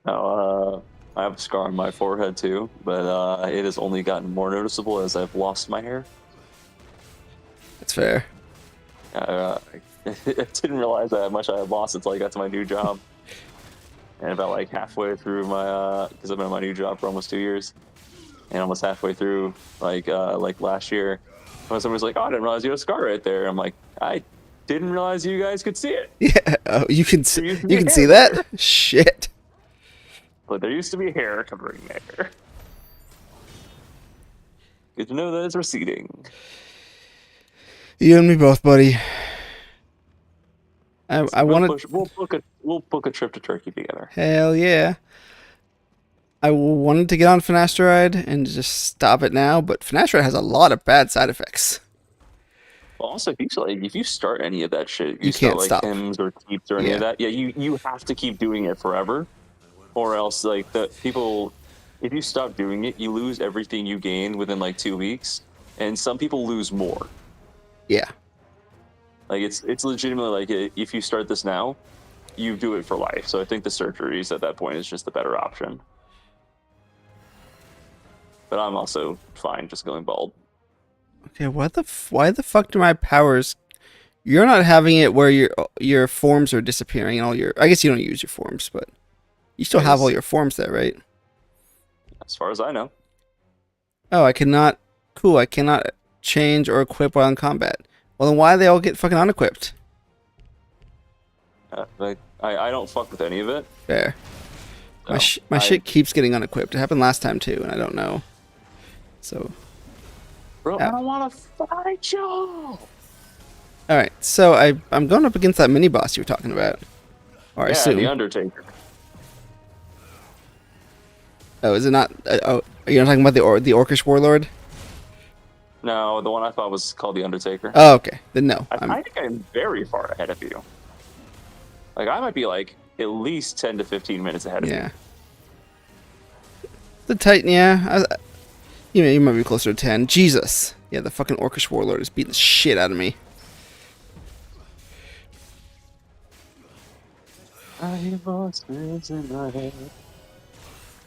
Now, I have a scar on my forehead too, but it has only gotten more noticeable as I've lost my hair. That's fair. I didn't realize how much I had lost until I got to my new job. And about like halfway through my, because I've been on my new job for almost 2 years, and almost halfway through, like last year, when someone was like, "Oh, I didn't realize you had a scar right there." I'm like, "I didn't realize you guys could see it." Yeah. Oh, you can There used to you be can hair see there. that? Shit. But there used to be hair covering there. Good to know that it's receding. You and me both, buddy. I wanted. We'll book a trip to Turkey together. Hell yeah. I wanted to get on Finasteride and just stop it now, but Finasteride has a lot of bad side effects. Well, also, if you start any of that shit, You start can't like stop. Hims or Keeps or any Yeah. of that. Yeah, you have to keep doing it forever, or else like the people, if you stop doing it, you lose everything you gain within like 2 weeks, and some people lose more. Yeah. Like it's legitimately like if you start this now, you do it for life. So I think the surgeries at that point is just the better option. But I'm also fine just going bald. Okay, why the fuck do my powers? You're not having it where your forms are disappearing and all your. I guess you don't use your forms, but you still have all your forms there, right? As far as I know. Oh, I cannot. Cool, I cannot change or equip while in combat. Well, then why do they all get fucking unequipped? I don't fuck with any of it. Fair. So My shit keeps getting unequipped. It happened last time too, and I don't know. So. Bro, I don't want to fight you. All right, so I'm going up against that mini boss you were talking about. Or I Yeah, assume. the Undertaker. Oh, is it not? Oh, you're not talking about the Orcish warlord? No, the one I thought was called the Undertaker. Oh, okay. Then no. I think I'm very far ahead of you. Like I might be like at least 10 to 15 minutes ahead of you. Yeah. The Titan, yeah. You might be closer to 10. Jesus. Yeah, the fucking Orcish warlord is beating the shit out of me. I hear voices in my head.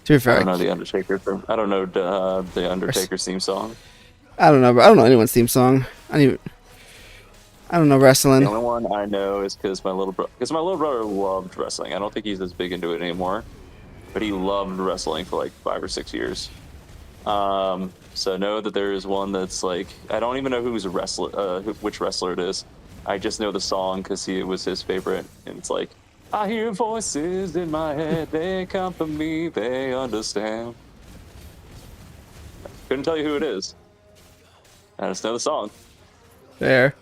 To be I fair, don't know the Undertaker. I don't know the Undertaker's theme song. I don't know. But I don't know anyone's theme song. I don't know wrestling. The only one I know is because my little brother loved wrestling. I don't think he's as big into it anymore, but he loved wrestling for like 5 or 6 years. So know that there is one that's like I don't even know which wrestler it is. I just know the song because it was his favorite, and it's like I hear voices in my head. They come from me. They understand. Couldn't tell you who it is. I just know the song. Fair.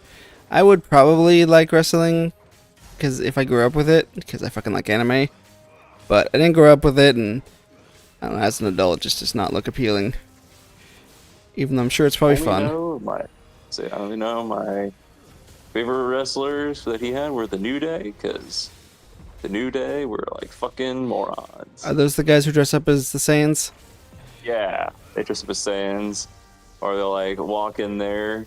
I would probably like wrestling because if I grew up with it, because I fucking like anime. But I didn't grow up with it, and I don't know, as an adult, it just does not look appealing. Even though I'm sure it's probably fun. I only know my favorite wrestlers that he had were the New Day, because the New Day were like fucking morons. Are those the guys who dress up as the Saiyans? Yeah, they dress up as Saiyans, or they'll like walk in there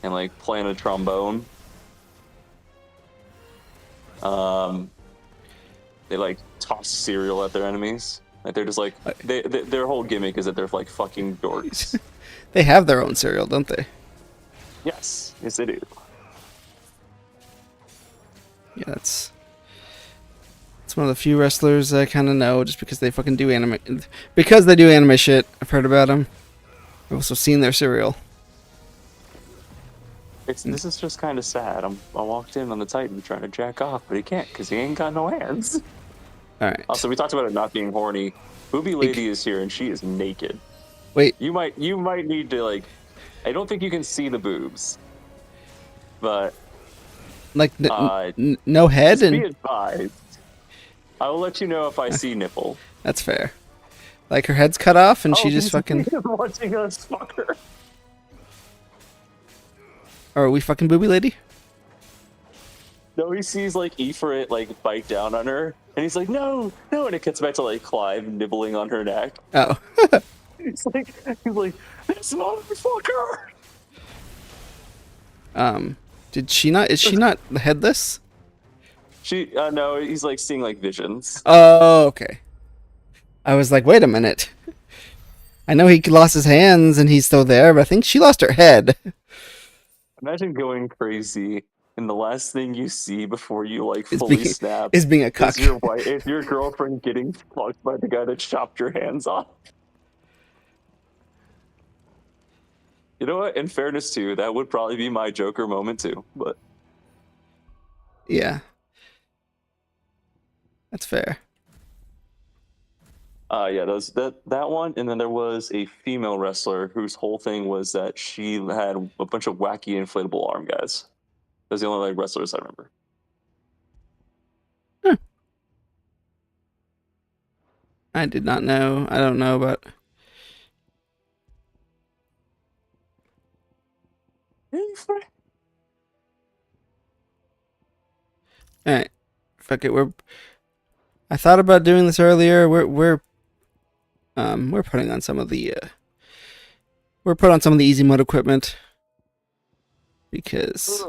and like playing a trombone. They like toss cereal at their enemies. Like they're just like their whole gimmick is that they're like fucking dorks. They have their own cereal, don't they? Yes, they do. Yeah, that's one of the few wrestlers I kind of know, just because they fucking do anime. Because they do anime shit, I've heard about them. I've also seen their cereal. This is just kind of sad. I walked in on the Titan trying to jack off, but he can't because he ain't got no hands. All right. Also, we talked about it not being horny. Booby Lady is here and she is naked. Wait. You might need to like. I don't think you can see the boobs, but Like no head just be and. advised. I will let you know if I see nipple. That's fair. Like her head's cut off and she just fucking. He's watching us fuck her. Or are we fucking booby lady? No, he sees like Ifrit like bite down on her, and he's like, no, and it gets back to like Clive nibbling on her neck. Oh. He's like, this motherfucker. Did she not? Is she not headless? She no, he's like seeing like visions. Oh, okay. I was like, wait a minute. I know he lost his hands and he's still there, but I think she lost her head. Imagine going crazy and the last thing you see before you like Is fully being- snap Is being a is cuck. your wife, is your girlfriend getting fucked by the guy that chopped your hands off. You know what? In fairness to you, that would probably be my Joker moment too. But Yeah. That's fair. yeah, that one, and then there was a female wrestler whose whole thing was that she had a bunch of wacky inflatable arm guys. Those are the only like wrestlers I remember. I did not know. I don't know about. Alright. Fuck it. I thought about doing this earlier. We're putting on some of the we're put on some of the easy mode equipment because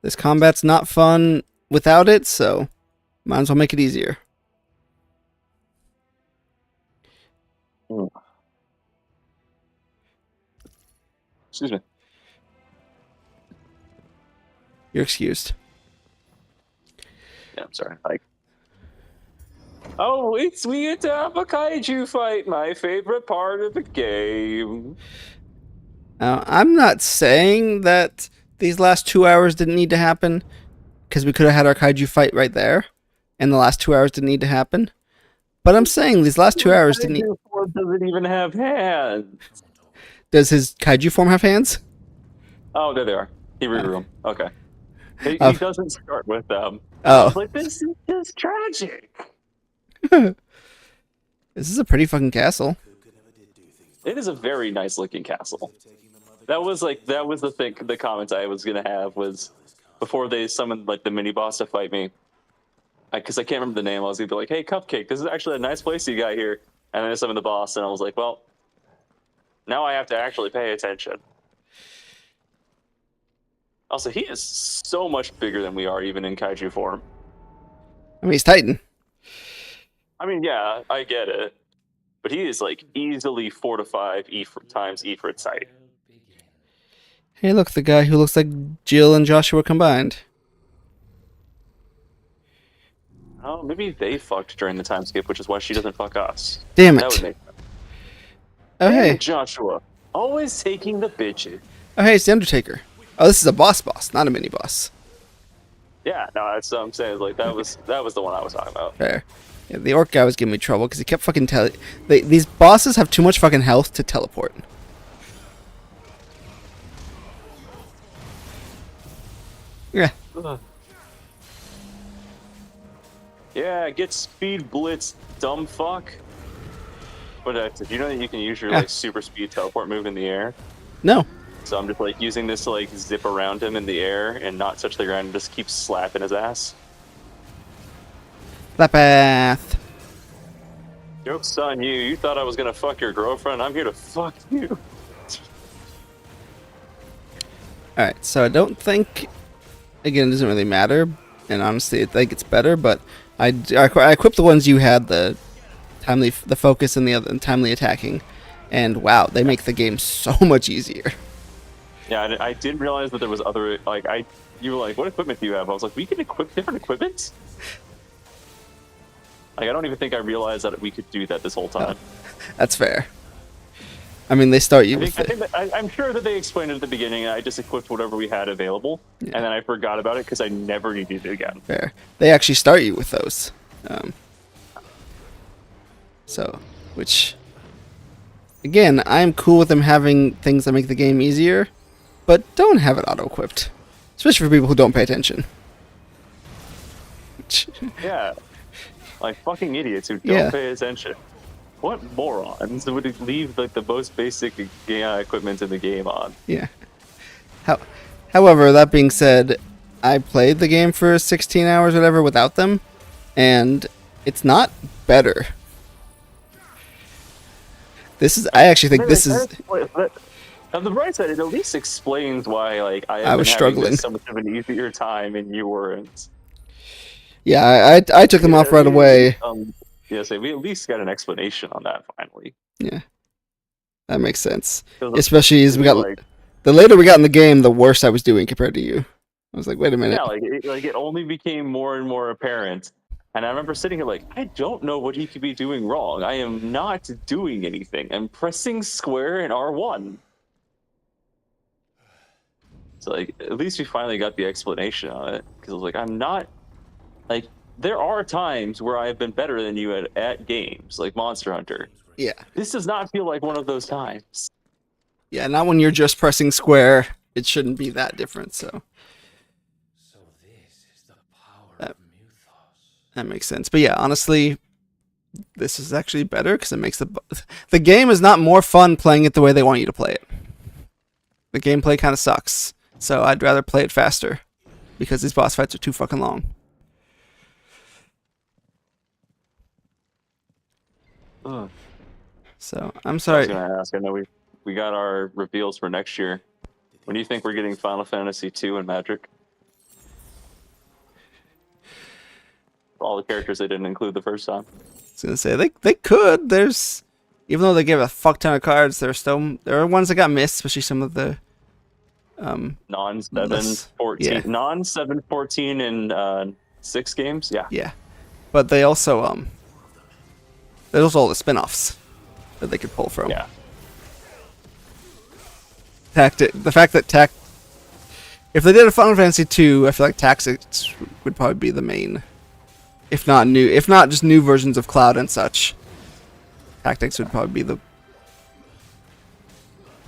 this combat's not fun without it, so might as well make it easier. Excuse me. You're excused. Yeah, I'm sorry. Oh, we get to have a kaiju fight. My favorite part of the game. I'm not saying that these last 2 hours didn't need to happen, because we could have had our kaiju fight right there, and the last 2 hours didn't need to happen. But I'm saying these last 2 hours didn't. Kaiju form doesn't even have hands. Does his kaiju form have hands? Oh, there they are. He regrew them. Okay. He doesn't start with them. Oh, Like, this is just tragic. this is a pretty fucking castle. It is a very nice looking castle. That was the thing. The comments I was gonna have was before they summoned like the mini boss to fight me, because I can't remember the name. I was gonna be like, "Hey, Cupcake, this is actually a nice place you got here." And then I summoned the boss, and I was like, "Well, now I have to actually pay attention." Also, he is so much bigger than we are, even in kaiju form. I mean, he's Titan. I mean, yeah, I get it, but he is like easily 4 to 5 times Ifrit's height. Hey, look, the guy who looks like Jill and Joshua combined. Oh, maybe they fucked during the time skip, which is why she doesn't fuck us. Damn That would it. make sense. Oh, hey. Joshua, always taking the bitches. Oh, hey, it's the Undertaker. Oh, this is a boss, not a mini boss. Yeah, no, that's what I'm saying. Like that was the one I was talking about. Fair. Yeah, the orc guy was giving me trouble because he kept fucking these bosses have too much fucking health to teleport. Yeah. Ugh. Yeah, get speed blitz, dumb fuck. But did you know that you can use your like super speed teleport move in the air? No. So I'm just like using this to like zip around him in the air and not touch the ground and just keep slapping his ass. Slappath. Joke's on you. You thought I was gonna fuck your girlfriend. I'm here to fuck you. Alright, so I don't think... Again, it doesn't really matter. And honestly, I think it's better, but I equipped the ones you had, the focus and the other timely attacking. And wow, they make the game so much easier. Yeah, I didn't realize that there was other, like, you were like, what equipment do you have? I was like, we can equip different equipment? Like, I don't even think I realized that we could do that this whole time. That's fair. I mean, they start you with it. I'm sure that they explained it at the beginning, and I just equipped whatever we had available, and then I forgot about it because I never needed it again. Fair. They actually start you with those. Which... Again, I'm cool with them having things that make the game easier, but don't have it auto-equipped. Especially for people who don't pay attention. Yeah. Like fucking idiots who don't pay attention. What morons would leave like the most basic equipment in the game on? Yeah. However, that being said, I played the game for 16 hours or whatever without them, and it's not better. I actually think this is... On the bright side, it at least explains why like I I have was been having struggling. so much of an easier time and you weren't. Yeah, I took them off right away. Yeah, so we at least got an explanation on that finally. Yeah, that makes sense. 'Cause, Especially as we got like, the later we got in the game, the worse I was doing compared to you. I was like, wait a minute. yeah, it only became more and more apparent. And I remember sitting here like, I don't know what he could be doing wrong. I am not doing anything. I'm pressing square and R1. So like, at least we finally got the explanation on it. Because I was like, I'm not like. There are times where I've been better than you at games, like Monster Hunter. Yeah. This does not feel like one of those times. Yeah, not when you're just pressing square. It shouldn't be that different, so So this is the power of Mythos. that makes sense. But yeah, honestly, this is actually better because it makes the game is not more fun playing it the way they want you to play it. The gameplay kind of sucks, so I'd rather play it faster because these boss fights are too fucking long. Ugh. So I'm I was sorry. gonna ask. I know we got our reveals for next year. When do you think we're getting Final Fantasy II and Magic? All the characters they didn't include the first time. I was gonna say they could. There's even though they gave a fuck ton of cards, there are ones that got missed, especially some of the Non 7, Less- 14, yeah. non 7, 14, and 6 games. Yeah. Yeah, but they also there's all the spin-offs that they could pull from. Yeah. The fact that if they did a Final Fantasy 2, I feel like Tactics would probably be the main, if not just new versions of Cloud and such. Tactics would probably be the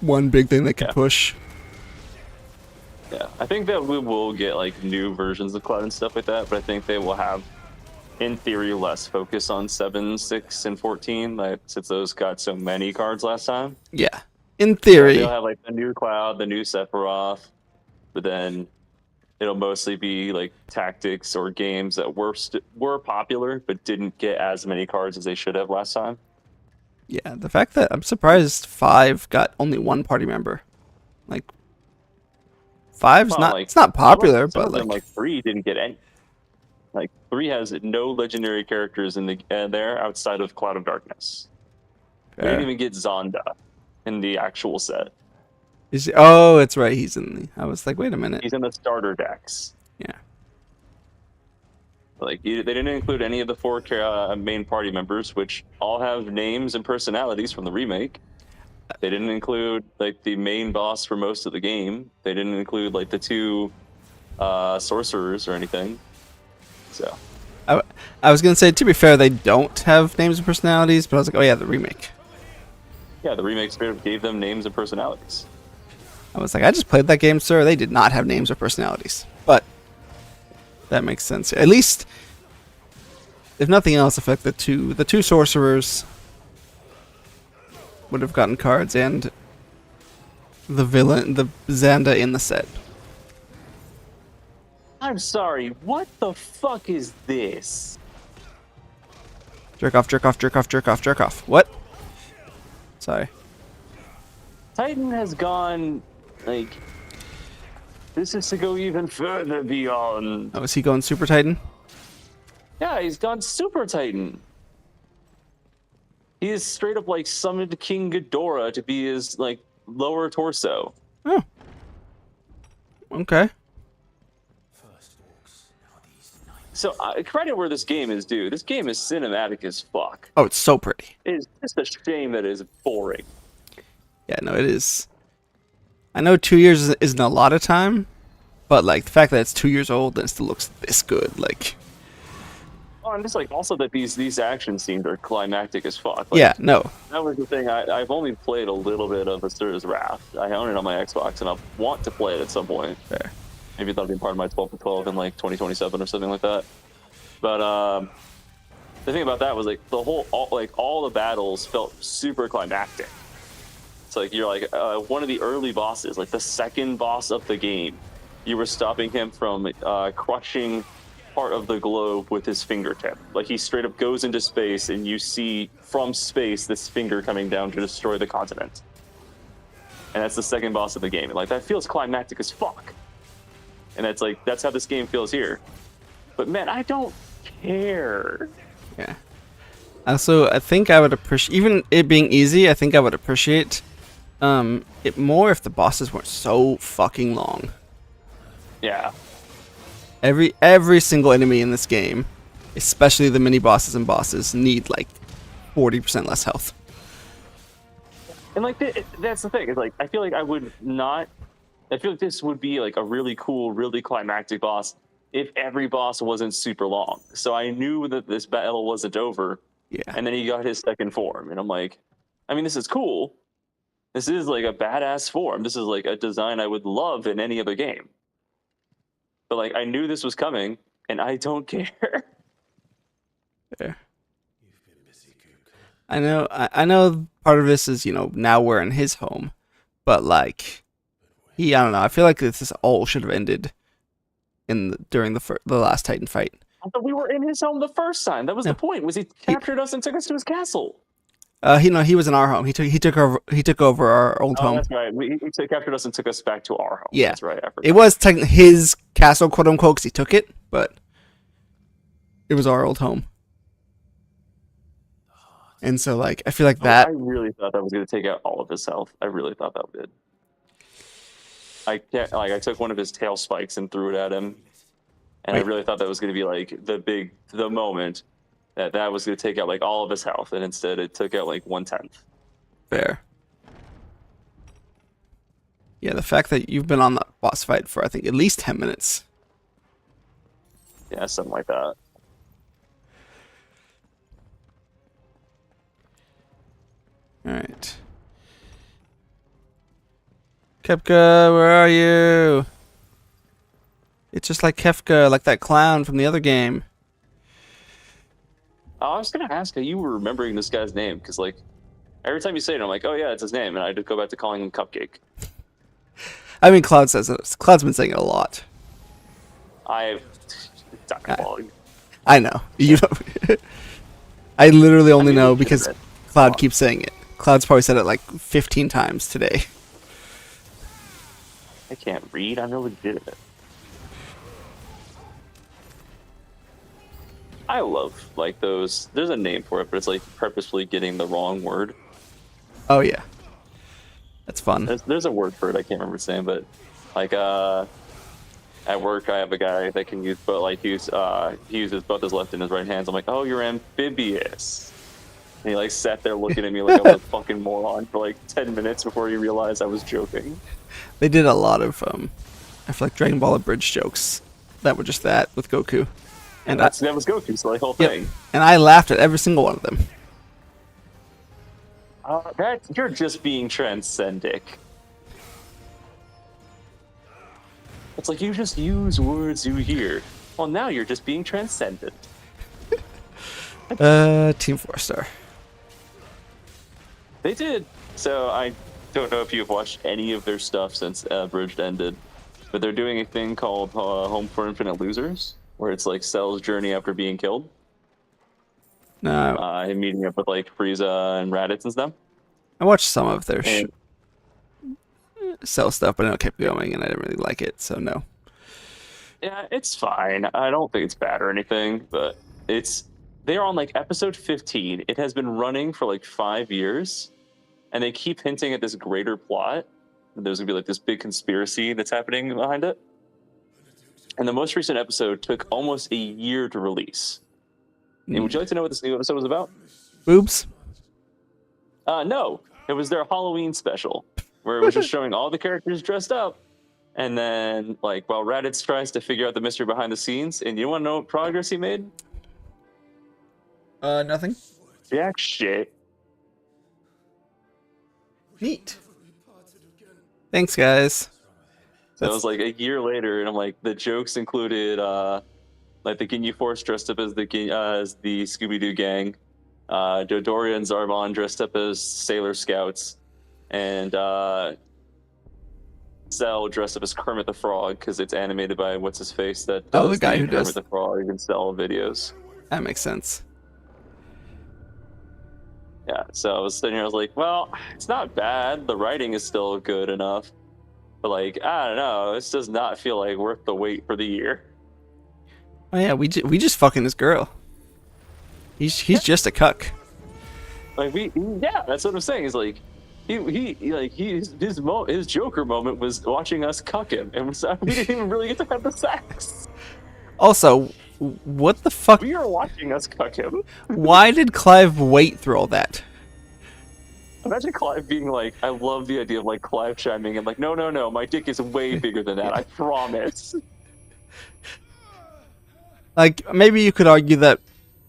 one big thing they could Yeah. push. Yeah. I think that we will get like new versions of Cloud and stuff like that, but I think they will have, in theory, less focus on 7, 6, and 14, like since those got so many cards last time. Yeah, in theory. They'll have like the new Cloud, the new Sephiroth, but then it'll mostly be like tactics or games that were popular but didn't get as many cards as they should have last time. Yeah, the fact that I'm surprised 5 got only one party member. Like 5's Well, not like, it's not popular, some but of them, like 3 didn't get any. Like 3 has no legendary characters in the there outside of Cloud of Darkness. We didn't even get Zonda in the actual set. oh, it's right. He's in the. I was like, wait a minute. He's in the starter decks. Yeah. Like they didn't include any of the 4 main party members, which all have names and personalities from the remake. They didn't include like the main boss for most of the game. They didn't include like the 2 sorcerers or anything. So I was gonna say, to be fair, they don't have names and personalities, but I was like, oh yeah, the remake. yeah, the remake straight up gave them names and personalities. I was like, I just played that game, sir. They did not have names or personalities, but that makes sense. At least, if nothing else, I feel like the two sorcerers would have gotten cards, and the villain, the Xanda in the set. I'm sorry, what the fuck is this? Jerk off, jerk off, jerk off, jerk off, jerk off. What? Sorry. Titan has gone, like, this is to go even further beyond. Oh, is he going Super Titan? Yeah, he's gone Super Titan. He is straight up, like, summoned King Ghidorah to be his, like, lower torso. Oh. Okay. So, credit where this game is due. This game is cinematic as fuck. Oh, it's so pretty. It is just a shame that it is boring. Yeah, no, it is. I know 2 years isn't a lot of time, but like the fact that it's 2 years old and it still looks this good, like. Oh, and just like also that these action scenes are climactic as fuck. Like, Yeah, no. that was the thing. I've only played a little bit of Asura's Wrath. I own it on my Xbox, and I want to play it at some point. Fair. Maybe that'll be part of my 12 for 12 in like 2027 or something like that. But the thing about that was like all the battles felt super climactic. It's like you're like one of the early bosses, like the second boss of the game. You were stopping him from crushing part of the globe with his fingertip. Like he straight up goes into space, and you see from space this finger coming down to destroy the continent. and that's the second boss of the game. And, like, that feels climactic as fuck. And that's how this game feels here. But man, I don't care. Yeah. Also, I think I would appreciate, even it being easy, I think I would appreciate it more if the bosses weren't so fucking long. Yeah. Every single enemy in this game, especially the mini bosses and bosses, need like 40% less health. And like that's the thing. It's like I feel like I feel like this would be like a really cool, really climactic boss if every boss wasn't super long. So I knew that this battle wasn't over. Yeah. And then he got his second form, and I'm like, I mean, this is cool. This is like a badass form. This is like a design I would love in any other game. But like I knew this was coming, and I don't care. Yeah. I know part of this is, now we're in his home, but like I don't know, I feel like this all should have ended during the last Titan fight. I thought we were in his home the first time. That was the point. Was he captured us and took us to his castle? He was in our home. He took over our old home. That's right. He captured us and took us back to our home. Yeah, that's right. I forgot. It was technically his castle, quote unquote, because he took it, but it was our old home. And so, like, I feel like that. I really thought that was going to take out all of his health. I really thought that did. I took one of his tail spikes and threw it at him, and I really thought that was going to be like the moment that was going to take out like all of his health, and instead it took out like 1/10. Fair. Yeah, the fact that you've been on that boss fight for I think at least 10 minutes. Yeah, something like that. All right. Kefka, where are you? It's just like Kefka, like that clown from the other game. I was gonna ask how you were remembering this guy's name, because like every time you say it, I'm like, oh yeah, it's his name, and I just go back to calling him Cupcake. I mean, Cloud says it. Cloud's been saying it a lot. I know. You know. I literally only know because Cloud keeps saying it. Cloud's probably said it like 15 times today. I can't read. I'm illegitimate. I love like those. There's a name for it, but it's like purposefully getting the wrong word. Oh yeah, that's fun. There's a word for it. I can't remember saying, but like at work I have a guy that can use, but like he uses both his left and his right hands. I'm like, oh, you're amphibious. And he like sat there looking at me like I was a fucking moron for like 10 minutes before he realized I was joking. They did a lot of I feel like Dragon Ball Abridged jokes that were just that with Goku. And that was Goku, so the whole thing. Yep. And I laughed at every single one of them. You're just being transcendic. It's like you just use words you hear. Well, now you're just being transcendent. Team 4-star. They did. So I don't know if you've watched any of their stuff since Abridged ended, but they're doing a thing called Home for Infinite Losers, where it's like Cell's journey after being killed. No. Him meeting up with like Frieza and Raditz and stuff. I watched some of their Cell stuff, but I kept going, and I didn't really like it, so no. Yeah, it's fine. I don't think it's bad or anything, but they're on like episode 15. It has been running for like 5 years, and they keep hinting at this greater plot. There's gonna be like this big conspiracy that's happening behind it. And the most recent episode took almost a year to release. And would you like to know what this new episode was about? Boobs? No. It was their Halloween special, where it was just showing all the characters dressed up. And then, like, while Raditz tries to figure out the mystery behind the scenes, and you want to know what progress he made? Nothing. Jack shit. Neat. Thanks, guys. So it was like a year later, and I'm like, the jokes included, like the Ginyu Force dressed up as the Scooby-Doo gang, Dodoria and Zarbon dressed up as Sailor Scouts, and Cell dressed up as Kermit the Frog because it's animated by what's his face that does the guy who Kermit does the Frog and Cell videos. That makes sense. Yeah, So I was sitting here, I was like, well, it's not bad. The writing is still good enough. But like, I don't know, this does not feel like worth the wait for the year. Oh yeah, we just fucking this girl. He's just a cuck. Like yeah, that's what I'm saying. Is like his Joker moment was watching us cuck him, and we didn't even really get to have the sex. Also, what the fuck? We are watching us cuck him. Why did Clive wait through all that? Imagine Clive being like, I love the idea of like Clive chiming in, like, no, my dick is way bigger than that. I promise. Like, maybe you could argue that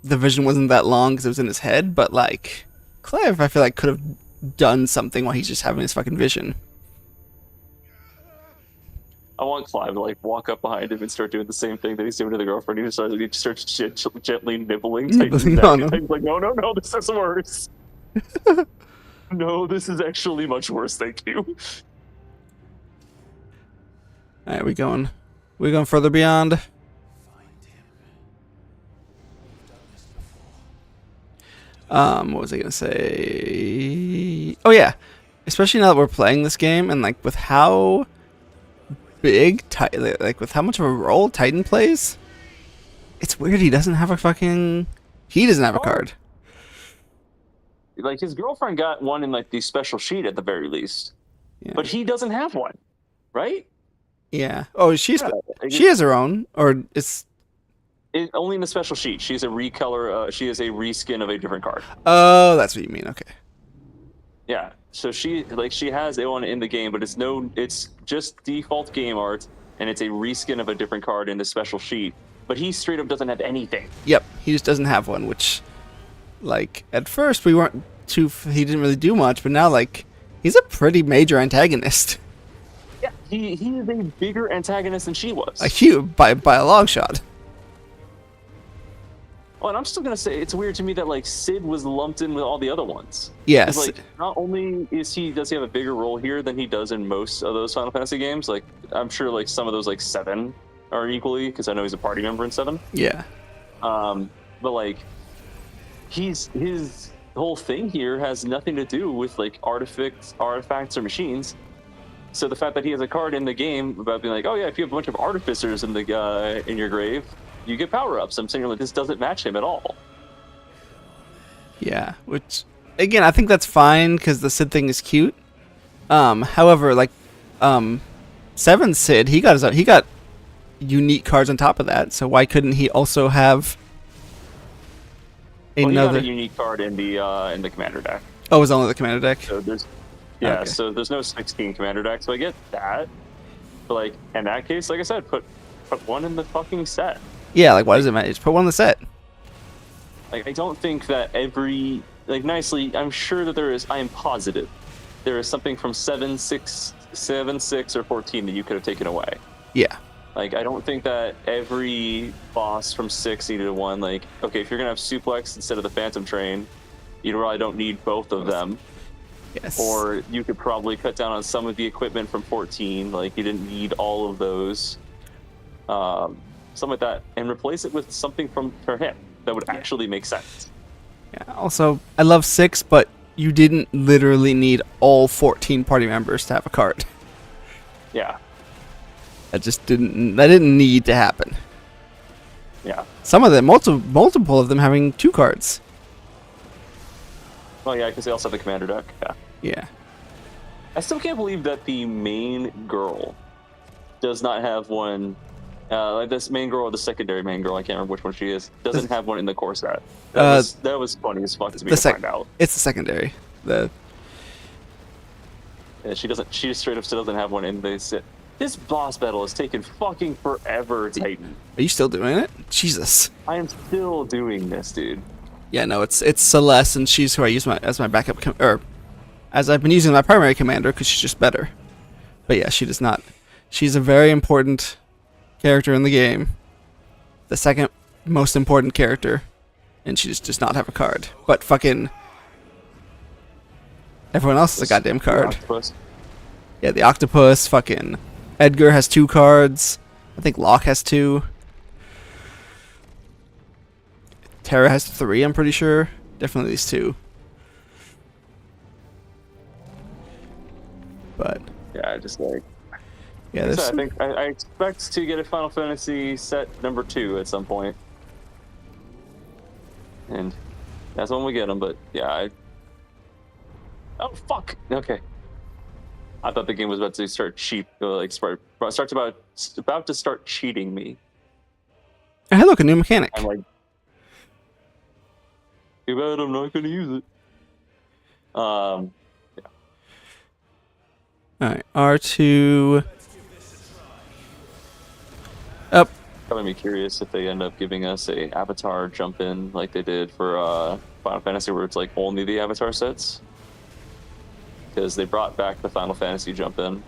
the vision wasn't that long because it was in his head, but like, Clive, I feel like could have done something while he's just having his fucking vision. I want Clive to like walk up behind him and start doing the same thing that he's doing to the girlfriend. He starts gently nibbling. Nibbling on him. He's like, no, this is worse. No, this is actually much worse. Thank you. All right, we're going further beyond. What was I gonna say? Oh yeah, especially now that we're playing this game and like with how big, like with how much of a role Titan plays, it's weird he doesn't have a fucking. He doesn't have a card. Like his girlfriend got one in like the special sheet at the very least, Yeah. but he doesn't have one, right? Yeah. Oh, she has her own, or it's. Only in the special sheet. She's a recolor. She is a reskin of a different card. Oh, that's what you mean. Okay. Yeah. So she has one in the game, but it's just default game art, and it's a reskin of a different card in the special sheet. But he straight up doesn't have anything. Yep, he just doesn't have one. Which, like, at first we weren't too. He didn't really do much, but now like he's a pretty major antagonist. Yeah, he is a bigger antagonist than she was. A huge by a long shot. Well, and I'm still gonna say it's weird to me that like Sid was lumped in with all the other ones. Yes. Like, not only does he have a bigger role here than he does in most of those Final Fantasy games. Like I'm sure like some of those like 7 are equally, because I know he's a party member in 7. Yeah. But like his whole thing here has nothing to do with like artifacts or machines. So the fact that he has a card in the game about being like, oh yeah, if you have a bunch of artificers in the in your grave, you get power-ups. I'm saying like this doesn't match him at all. Yeah, which again I think that's fine because the Sid thing is cute. However, like 7 Sid, he got unique cards on top of that. So why couldn't he also have Well, another? he got a unique card in the commander deck. Oh, it was only the commander deck. So there's no 16 commander deck. So I get that, but like in that case, like I said, put one in the fucking set. Yeah, like why does it matter? Just put one in the set. Like I don't think that nicely. I'm sure that there is. I am positive there is something from 7, 6, or 14 that you could have taken away. Yeah. Like I don't think that every boss from 6 needed one. Like okay, if you're gonna have suplex instead of the Phantom Train, you probably don't need both of them. Yes. Or you could probably cut down on some of the equipment from 14. Like you didn't need all of those. Something like that, and replace it with something for him that would actually make sense. Yeah. Also, I love 6, but you didn't literally need all 14 party members to have a card. Yeah. That didn't need to happen. Yeah. Some of them, multiple of them having 2 cards. Well, yeah, because they also have the commander deck. Yeah. Yeah. I still can't believe that the main girl does not have one. Like this main girl or the secondary main girl, I can't remember which one she is, doesn't have one in the core set. That was funny as fuck to me to find out. It's the secondary. Yeah, she doesn't. She straight up still doesn't have one in the set. This boss battle has taken fucking forever, Titan. Are you still doing it? Jesus. I am still doing this, dude. Yeah, no, it's Celeste, and she's who I use as my backup, or as I've been using my primary commander because she's just better. But yeah, she does not. She's a very important character in the game. The second most important character, and she just does not have a card. But fucking everyone else has a goddamn card. Octopus. Yeah, the octopus. Fucking Edgar has 2 cards. I think Locke has 2. Terra has 3. I'm pretty sure. Definitely these 2. But Yeah, I just like. yeah, So this. I think I expect to get a Final Fantasy set number 2 at some point, and that's when we get them. But yeah, oh fuck. Okay, I thought the game was about to start about to start cheating me. Hey, look, a new mechanic. I'm like, too bad I'm not going to use it. All right, R2. Up. Probably be curious if they end up giving us a Avatar jump in like they did for Final Fantasy, where it's like only the Avatar sets. Because they brought back the Final Fantasy jump in.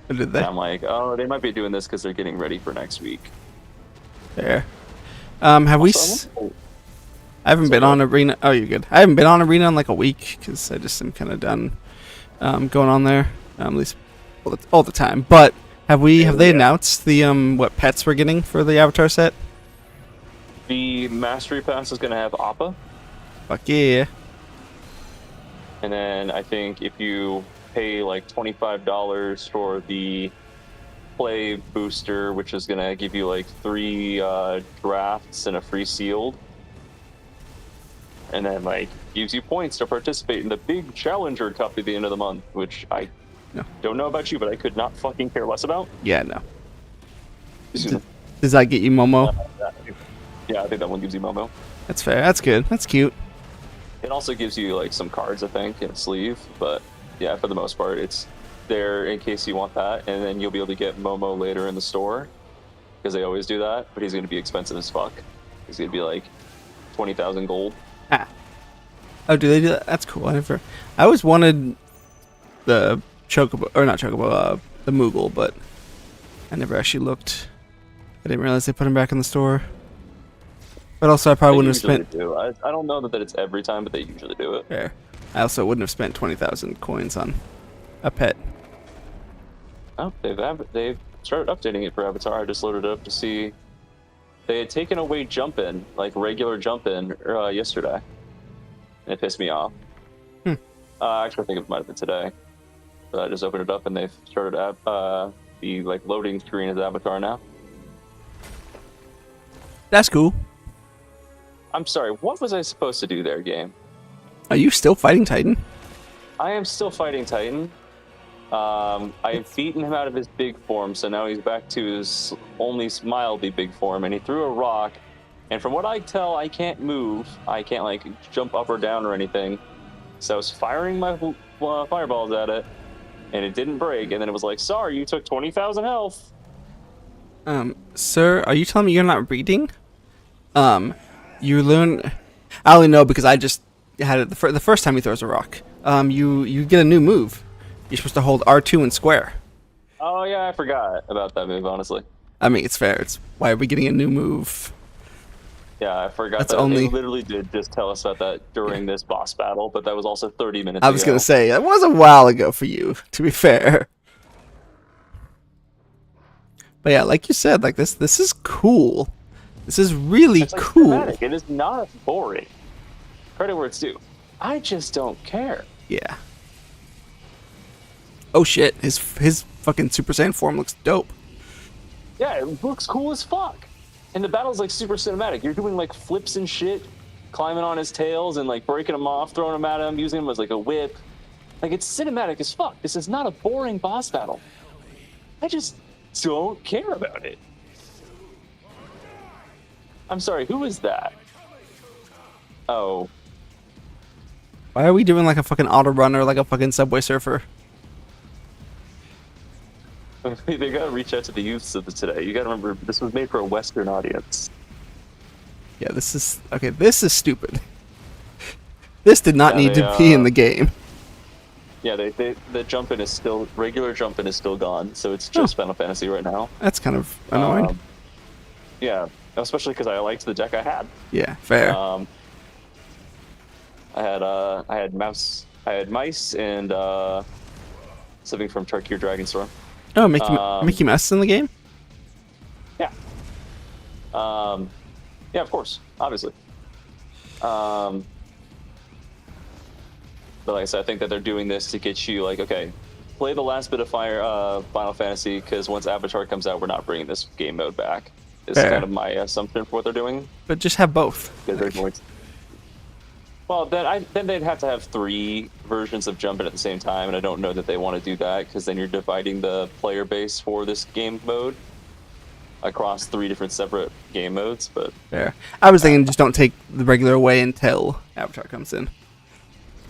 What did they? And I'm like, oh, they might be doing this because they're getting ready for next week. There. Have we? I haven't been on Arena. Oh, you're good. I haven't been on Arena in like a week because I just am kind of done going on there. At least all the time. But have we? Have they announced the what pets we're getting for the Avatar set? The Mastery Pass is going to have Appa. Fuck yeah. And then I think if you pay like $25 for the play booster, which is going to give you like 3 drafts and a free sealed, and then like gives you points to participate in the big Challenger Cup at the end of the month, which I don't know about you, but I could not fucking care less about. Yeah, no. Does that get you Momo? Yeah, I think that one gives you Momo. That's fair. That's good. That's cute. It also gives you like some cards, I think, in a sleeve. But yeah, for the most part, it's there in case you want that, and then you'll be able to get Momo later in the store because they always do that. But he's going to be expensive as fuck. He's going to be like 20,000 gold. Ah. Oh, do they do that? That's cool. I always wanted the Chocobo, or not Chocobo, the Moogle, but I never actually looked. I didn't realize they put him back in the store. But also, I probably wouldn't have spent. Do. I don't know that it's every time, but they usually do it. Fair. I also wouldn't have spent 20,000 coins on a pet. Oh, they've started updating it for Avatar. I just loaded it up to see. They had taken away jump in, like regular jump in, yesterday, and it pissed me off. Actually, I think it might have been today. But I just opened it up and they've started the like loading screen as Avatar now. That's cool. I'm sorry, what was I supposed to do there, game? Are you still fighting Titan? I am still fighting Titan. I've beaten him out of his big form, so now he's back to his only mildly big form, and he threw a rock, and from what I tell, I can't move. I can't, like, jump up or down or anything. So I was firing my fireballs at it, and it didn't break, and then it was like, sorry, you took 20,000 health. Sir, are you telling me you're not reading? You learn. I only know because I just had it the first time he throws a rock. You get a new move. You're supposed to hold R2 and square. Oh yeah, I forgot about that move. Honestly. I mean, it's fair. It's why are we getting a new move? Yeah, I forgot That's that. only... They literally did just tell us about that during this boss battle, but that was also 30 minutes I was ago. gonna say that was a while ago for you. To be fair. But yeah, like you said, like this is cool. This is really it's like cool. Cinematic. It is not boring. Credit where it's due. I just don't care. Yeah. Oh shit, his fucking Super Saiyan form looks dope. Yeah, it looks cool as fuck. And the battle's like super cinematic. You're doing like flips and shit, climbing on his tails and like breaking him off, throwing him at him, using him as like a whip. Like it's cinematic as fuck. This is not a boring boss battle. I just don't care about it. I'm sorry, who is that? Oh. Why are we doing like a fucking auto runner, like a fucking Subway Surfer? They gotta reach out to the youths of today. You gotta remember, this was made for a Western audience. Yeah, this is... Okay, this is stupid. This did not need to be in the game. Yeah, the jump-in is still... Regular jump-in is still gone, so it's just Final Fantasy right now. That's kind of annoying. Yeah, especially because I liked the deck I had. Yeah, fair. I had mice and something from Tarkir Dragonstorm. Oh, Mickey Mouse in the game? Yeah. Yeah, of course, obviously. But like I said, I think that they're doing this to get you like, okay, play the last bit of Final Fantasy, because once Avatar comes out, we're not bringing this game mode back. It's Fair. kind of my assumption for what they're doing. But just have both. Because they're going to... Well, then they'd have to have 3 versions of Jumpin' at the same time, and I don't know that they want to do that, because then you're dividing the player base for this game mode across 3 different separate game modes. But Fair. I was thinking just don't take the regular away until Avatar comes in.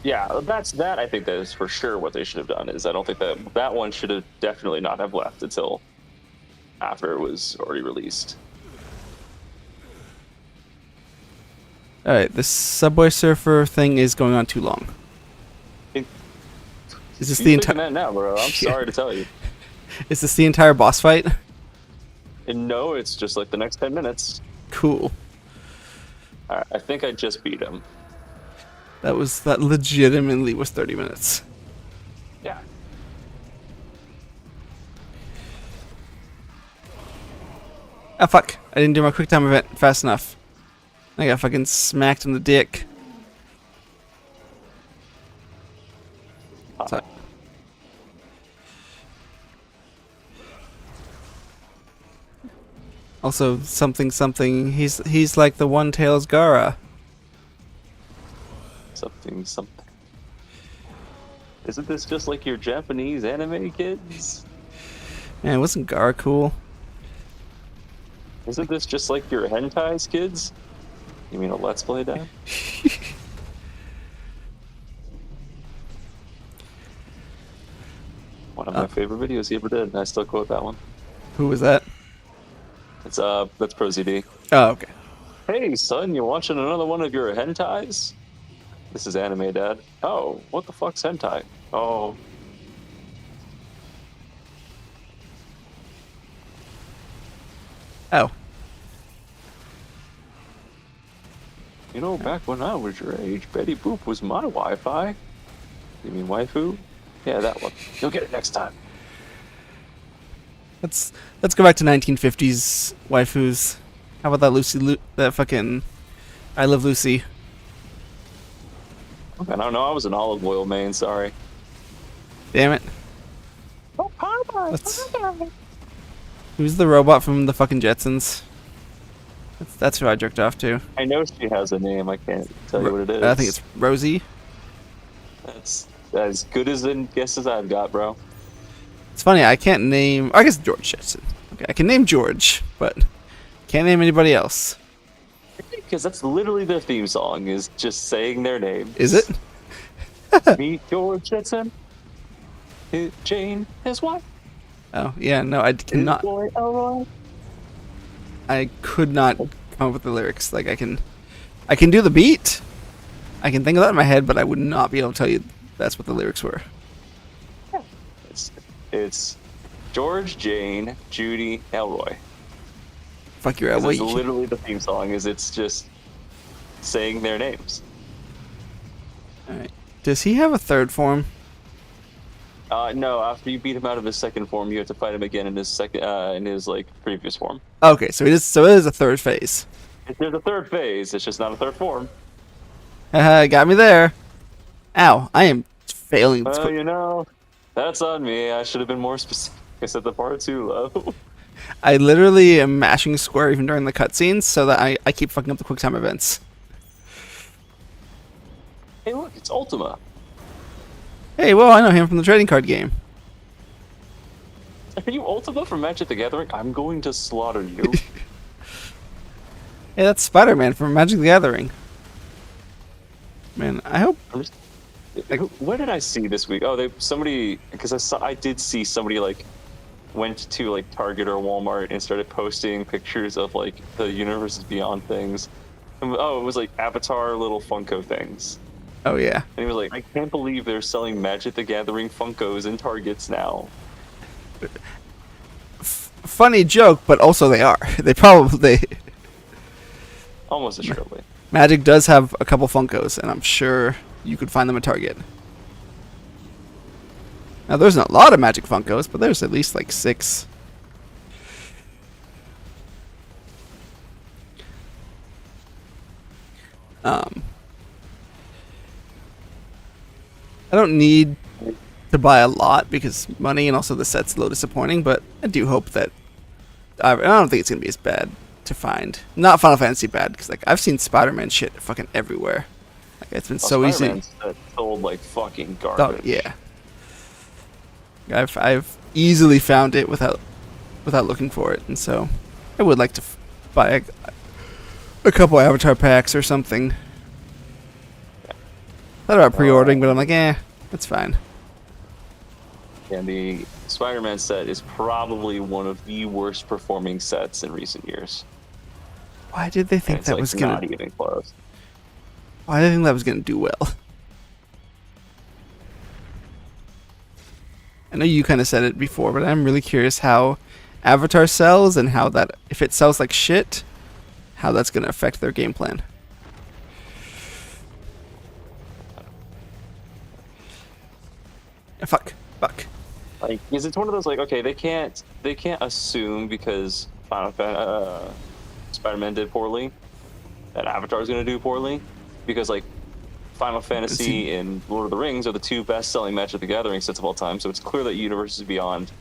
yeah, that. I think that is for sure what they should have done. Is I don't think that one should have definitely not have left until after it was already released. Alright, this Subway Surfer thing is going on too long. Is this the entire... that now, bro? I'm sorry to tell you. Is this the entire boss fight? And no, it's just like the next 10 minutes. Cool. Alright, I think I just beat him. That legitimately was 30 minutes. Yeah. Oh fuck, I didn't do my quick time event fast enough. I got fucking smacked in the dick. So- Also, something, he's like the one-tails Gara. Something. Isn't this just like your Japanese anime kids? Man, wasn't Gara cool? Isn't this just like your hentais kids? You mean a Let's Play, Dad? One of my favorite videos he ever did, and I still quote that one. Who was that? It's that's ProZD. Oh, okay. Hey son, you watching another one of your hentais? This is anime, Dad. Oh, what the fuck's hentai? Oh. Oh. You know, back when I was your age, Betty Boop was my Wi-Fi. You mean waifu? Yeah, that one. You'll get it next time. Let's go back to 1950s waifus. How about that that fucking I Love Lucy? I don't know. I was an olive oil main. Sorry. Damn it. Oh, Popeye, Popeye. Who's the robot from the fucking Jetsons? That's who I jerked off to. I know she has a name. I can't tell you what it is. I think it's Rosie. That's as good as a guess as I've got, bro. It's funny, I can't name... I guess George Jetson. Okay, I can name George, but can't name anybody else. Because that's literally their theme song, is just saying their name. Is it? Meet George Jetson. Jane, his wife. Oh, yeah, no, I cannot... His boy, Elroy. I could not come up with the lyrics. Like, I can do the beat. I can think of that in my head, but I would not be able to tell you that's what the lyrics were. It's George, Jane, Judy, Elroy. Fuck your It's Elroy. literally the theme song. It's just saying their names. Alright. Does he have a third form? No. After you beat him out of his second form, you have to fight him again in his previous form. Okay, so it is a third phase. If there's a third phase, it's just not a third form. Haha, got me there. Ow, I am failing this Well, quick. you know, that's on me. I should have been more specific. I set the bar too low. I literally am mashing square even during the cutscenes so that I keep fucking up the quick time events. Hey, look, it's Ultima. Hey, well, I know him from the trading card game. Are you Ultima from Magic the Gathering? I'm going to slaughter you. Hey, that's Spider-Man from Magic the Gathering. Man, I hope... What did I see this week? Oh, because I did see somebody like went to like Target or Walmart and started posting pictures of like the Universes Beyond things. And, it was like Avatar little Funko things. Oh, yeah. And he was like, I can't believe they're selling Magic the Gathering Funkos in Targets now. Funny joke, but also they are. They probably... Almost assuredly. Magic does have a couple Funkos, and I'm sure you could find them at Target. Now, there's not a lot of Magic Funkos, but there's at least like 6. I don't need to buy a lot because money, and also the set's a little disappointing. But I do hope that I don't think it's gonna be as bad to find. Not Final Fantasy bad, because like I've seen Spider-Man shit fucking everywhere. Like it's been so easy. Spider-Man's sold like fucking Oh, garbage. yeah. I've easily found it without looking for it, and so I would like to buy a couple Avatar packs or something. Thought about pre-ordering, but I'm like, that's fine. And the Spider-Man set is probably one of the worst performing sets in recent years. Why did they think And it's that like was gonna? not even close. Why did they think that was gonna do well? I know you kind of said it before, but I'm really curious how Avatar sells and how that, if it sells like shit, how that's gonna affect their game plan. Fuck. Like, because it's one of those like, okay, they can't assume because Spider-Man did poorly that Avatar's gonna do poorly, because like Final Fantasy and Lord of the Rings are the two best-selling Magic the Gathering sets of all time, so it's clear that Universes Beyond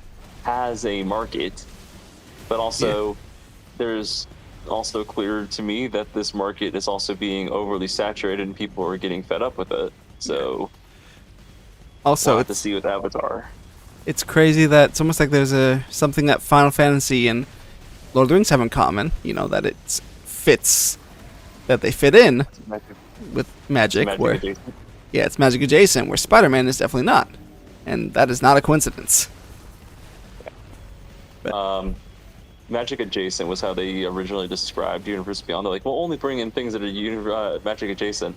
has a market, but also there's also clear to me that this market is also being overly saturated and people are getting fed up with it. So Also, we'll have to see with Avatar. it's crazy that it's almost like there's something that Final Fantasy and Lord of the Rings have in common. You know, that it fits, that they fit in with Magic, where adjacent. yeah, it's Magic adjacent, where Spider-Man is definitely not, and that is not a coincidence. Magic adjacent was how they originally described Universe Beyond. They're like, we'll only bring in things that are Magic adjacent,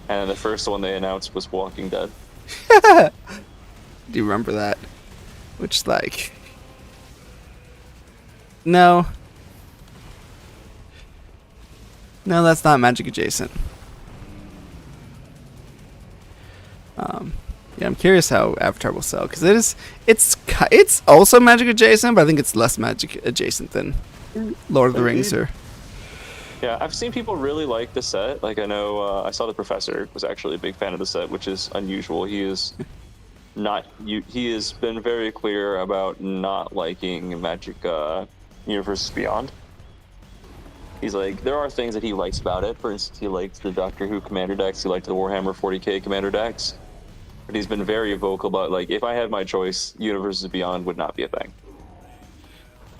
and the first one they announced was Walking Dead. Do you remember that? Which, like, no, that's not Magic adjacent. Yeah, I'm curious how Avatar will sell, because it's also Magic adjacent, but I think it's less Magic adjacent than Lord of the Rings. Or Yeah, I've seen people really like the set. Like, I know I saw the professor was actually a big fan of the set, which is unusual. He is not. He has been very clear about not liking Magic Universes Beyond. He's like, there are things that he likes about it. For instance, he likes the Doctor Who Commander decks. He liked the Warhammer 40k Commander decks. But he's been very vocal about, like, if I had my choice, Universes Beyond would not be a thing.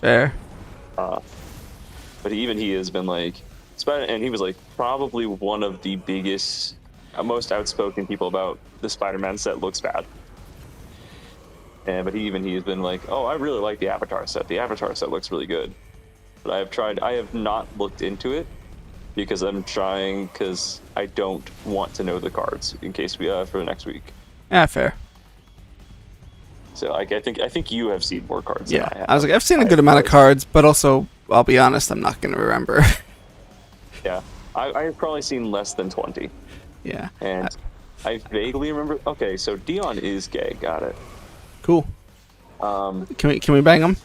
fair. But even he has been like, and he was like probably one of the biggest, most outspoken people about the Spider-Man set looks bad. But he has been like, oh, I really like the Avatar set. The Avatar set looks really good. But I have not looked into it because I don't want to know the cards in case we for next week. Yeah, fair. So I think you have seen more cards Yeah, than I have. I was like, I've seen a good amount of cards, but also, I'll be honest, I'm not gonna remember. Yeah, I've probably seen less than 20. Yeah. And I vaguely remember. Okay, so Dion is gay. Got it. Cool. Can we bang him?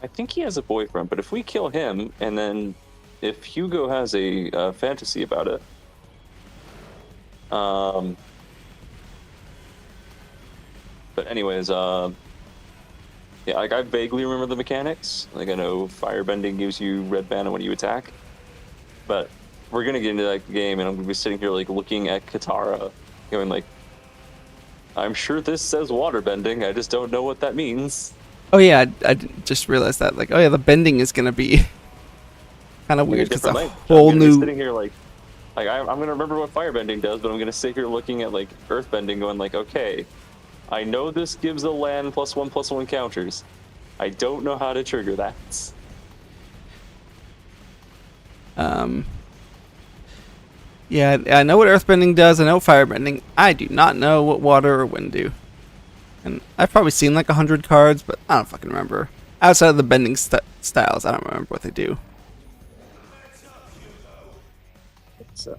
I think he has a boyfriend, but if we kill him, and then if Hugo has a fantasy about it, but anyways, yeah, like I vaguely remember the mechanics. Like I know firebending gives you red mana when you attack, but we're gonna get into that game, and I'm gonna be sitting here like looking at Katara, going like, I'm sure this says waterbending. I just don't know what that means. Oh yeah, I just realized that. Like, oh yeah, the bending is gonna be kind of weird because a whole I'm new. sitting here like I'm gonna remember what firebending does, but I'm gonna sit here looking at like earthbending, going like, okay, I know this gives a land +1/+1 counters. I don't know how to trigger that. Yeah, I know what earthbending does. I know firebending. I do not know what water or wind do. And I've probably seen like 100 cards, but I don't fucking remember. Outside of the bending styles, I don't remember what they do. So,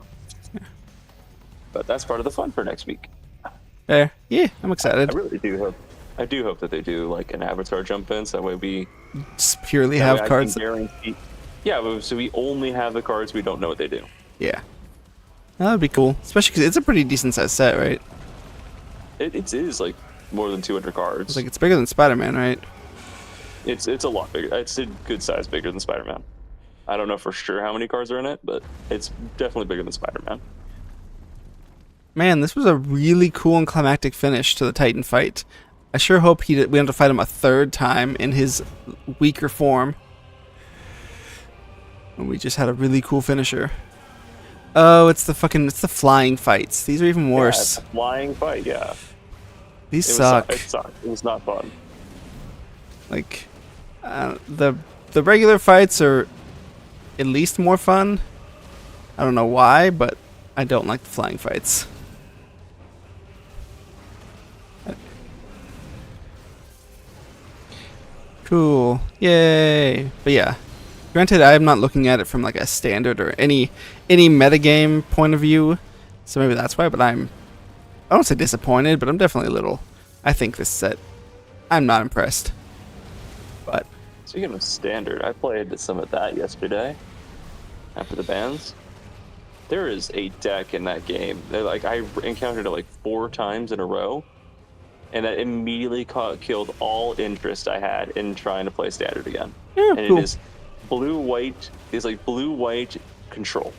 but that's part of the fun for next week. There. Yeah, I'm excited. I really do hope. I do hope that they do like an Avatar jump in, so that way we Just purely that have way I cards. can guarantee. Yeah, so we only have the cards. We don't know what they do. Yeah. That would be cool. Especially because it's a pretty decent sized set, right? It is like more than 200 cards. It's like it's bigger than Spider-Man, right? It's a lot bigger. It's a good size bigger than Spider-Man. I don't know for sure how many cards are in it, but it's definitely bigger than Spider-Man. Man, this was a really cool and climactic finish to the Titan fight. I sure hope we don't have to fight him a third time in his weaker form. And we just had a really cool finisher. Oh, it's the flying fights. These are even Yeah, worse. it's a flying fight, yeah. These suck. It sucked. It was not fun. Like, the regular fights are at least more fun. I don't know why, but I don't like the flying fights. Cool. Yay. But yeah. Granted, I'm not looking at it from like a standard or any metagame point of view. So maybe that's why, but I don't say disappointed, but I'm definitely a little. I think this set, I'm not impressed. But Speaking of standard, I played some of that yesterday after the bans. There is a deck in that game that I encountered it like 4 times in a row, and that immediately killed all interest I had in trying to play standard again. yeah, And cool. it is blue-white. It's like blue-white control.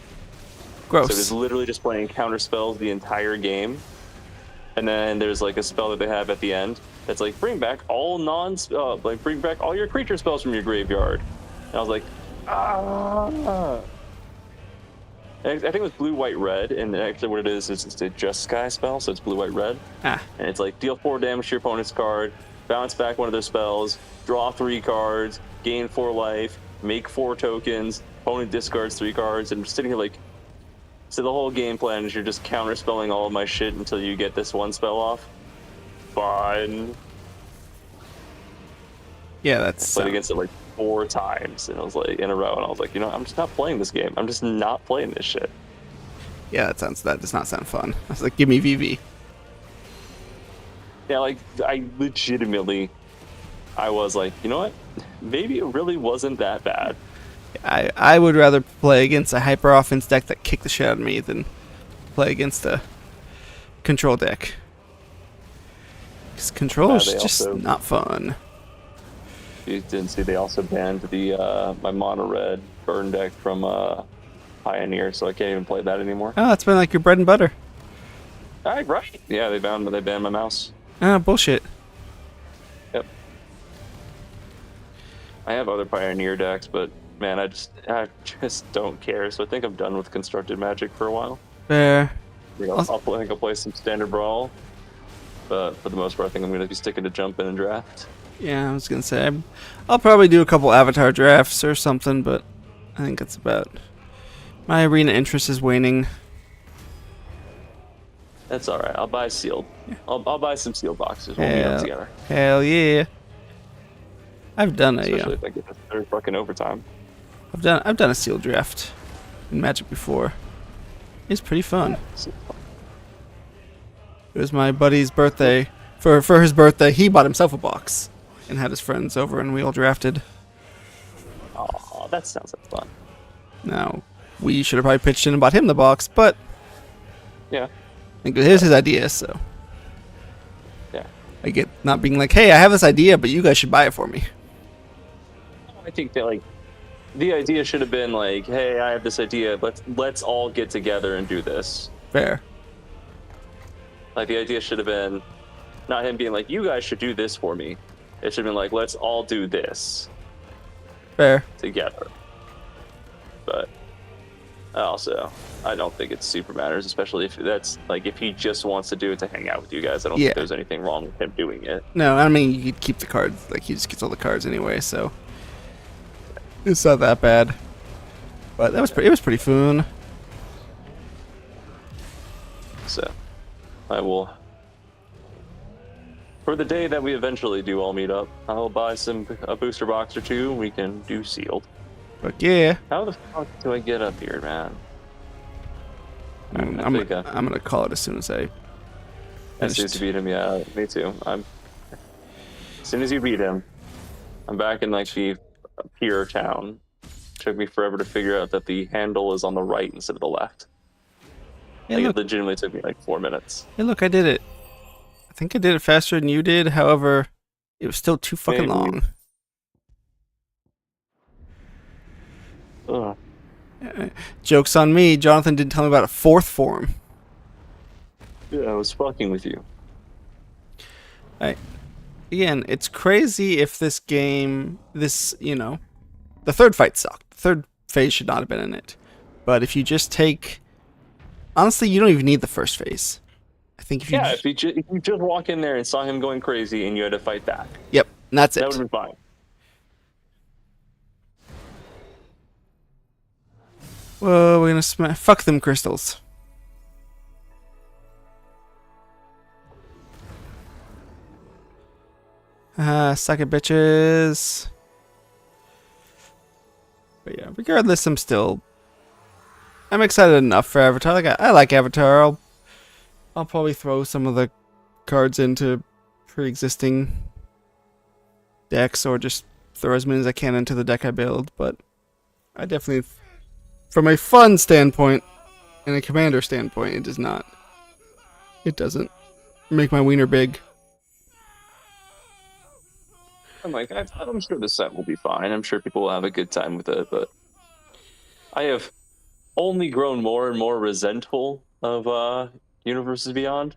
Gross. So it's literally just playing counter spells the entire game. And then there's like a spell that they have at the end that's like bring back all bring back all your creature spells from your graveyard. And I was like, ah. I think it was blue, white, red, and actually what it is it's a just sky spell, so it's blue, white, red. Ah. And it's like deal 4 damage to your opponent's card, bounce back one of their spells, draw 3 cards, gain 4 life, make 4 tokens, opponent discards 3 cards, and I'm sitting here like, so the whole game plan is you're just counterspelling all of my shit until you get this one spell off. Fine. Yeah, that's. Played against it like 4 times, and I was like in a row, and I was like, you know, I'm just not playing this game. I'm just not playing this shit. Yeah, that does not sound fun. I was like, give me VV. Yeah, like I legitimately, I was like, you know what? Maybe it really wasn't that bad. I would rather play against a hyper offense deck that kicked the shit out of me than play against a control deck. Because control is just also- not fun. You didn't see they also banned the my mono red burn deck from Pioneer, so I can't even play that anymore. Oh, that's been like your bread and butter. Right. Yeah, they banned my mouse. Ah, bullshit. Yep. I have other Pioneer decks, but man, I just don't care. So I think I'm done with Constructed Magic for a while. Fair. I think I'll play some Standard Brawl, but for the most part, I think I'm going to be sticking to Jump In and Draft. Yeah, I was gonna say I'll probably do a couple Avatar drafts or something, but I think that's about. My arena interest is waning. That's all right. I'll buy sealed. I'll buy some sealed boxes. We'll meet up together. Hell yeah! I've done Especially if I get this third fucking overtime. I've done a sealed draft in Magic before. It's pretty fun. It was my buddy's birthday. For his birthday, he bought himself a box and had his friends over, and we all drafted. Oh, that sounds like fun. Now, we should have probably pitched in and bought him the box, but Yeah. I think it was his idea, so Yeah. I get not being like, hey, I have this idea, but you guys should buy it for me. I think that like the idea should have been like, hey, I have this idea. Let's all get together and do this. Fair. Like the idea should have been not him being like, you guys should do this for me. It should have been like, let's all do this Fair. together. But also, I don't think it super matters, especially if that's like if he just wants to do it to hang out with you guys. I don't Yeah. think there's anything wrong with him doing it. No, I mean, you could keep the cards. Like, he just gets all the cards anyway, so it's not that bad. But it was pretty fun. So I will, for the day that we eventually do all meet up, I'll buy a booster box or 2. We can do sealed. But yeah, How the fuck do I get up here, man? I'm gonna call it as soon as I As soon as you beat him, yeah, me too. As soon as you beat him, I'm back in like the pier town. Took me forever to figure out that the handle is on the right instead of the left. Hey, Like, look, it legitimately took me like 4 minutes. I did it. think I did it faster than you did. However, it was still too fucking Maybe. long. Ugh. Joke's on me. Jonathan didn't tell me about a fourth form. Yeah, I was fucking with you. Again, it's crazy if this game, the third fight sucked. The third phase should not have been in it. But if you just take, honestly, you don't even need the first phase. I think if you, Yeah, if you just walk in there and saw him going crazy and you had to fight back, yep, and that's that it. would have been fine. Whoa, we're gonna fuck them crystals. Suck it, bitches. But yeah, regardless, I'm excited enough for Avatar. Like I like Avatar. I'll probably throw some of the cards into pre-existing decks, or just throw as many as I can into the deck I build. But I definitely, from a fun standpoint and a commander standpoint, it does not. It doesn't make my wiener big. I'm like, I'm sure the set will be fine. I'm sure people will have a good time with it, but I have only grown more and more resentful of Universes Beyond,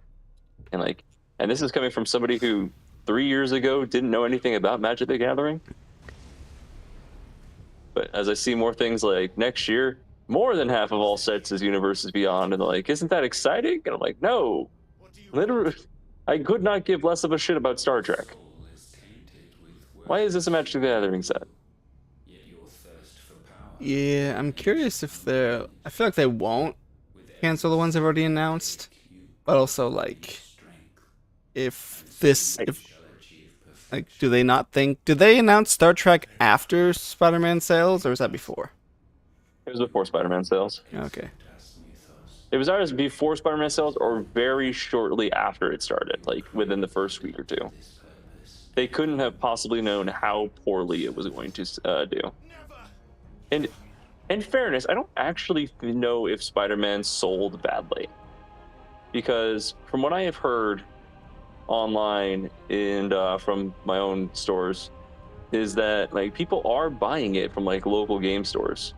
and this is coming from somebody who 3 years ago didn't know anything about Magic the Gathering. But as I see more things like next year, more than half of all sets is Universes Beyond, and they're like, isn't that exciting? And I'm like, no, literally, I could not give less of a shit about Star Trek. Why is this a Magic the Gathering set? Yeah, I'm curious if they're. I feel like they won't cancel the ones they've already announced, but also like, do they not think? Did they announce Star Trek after Spider-Man sales, or was that before? It was before Spider-Man sales. Okay. It was either before Spider-Man sales or very shortly after it started, like within the first week or two. They couldn't have possibly known how poorly it was going to do. And in fairness, I don't actually know if Spider-Man sold badly, because from what I have heard online and from my own stores, is that like people are buying it from like local game stores,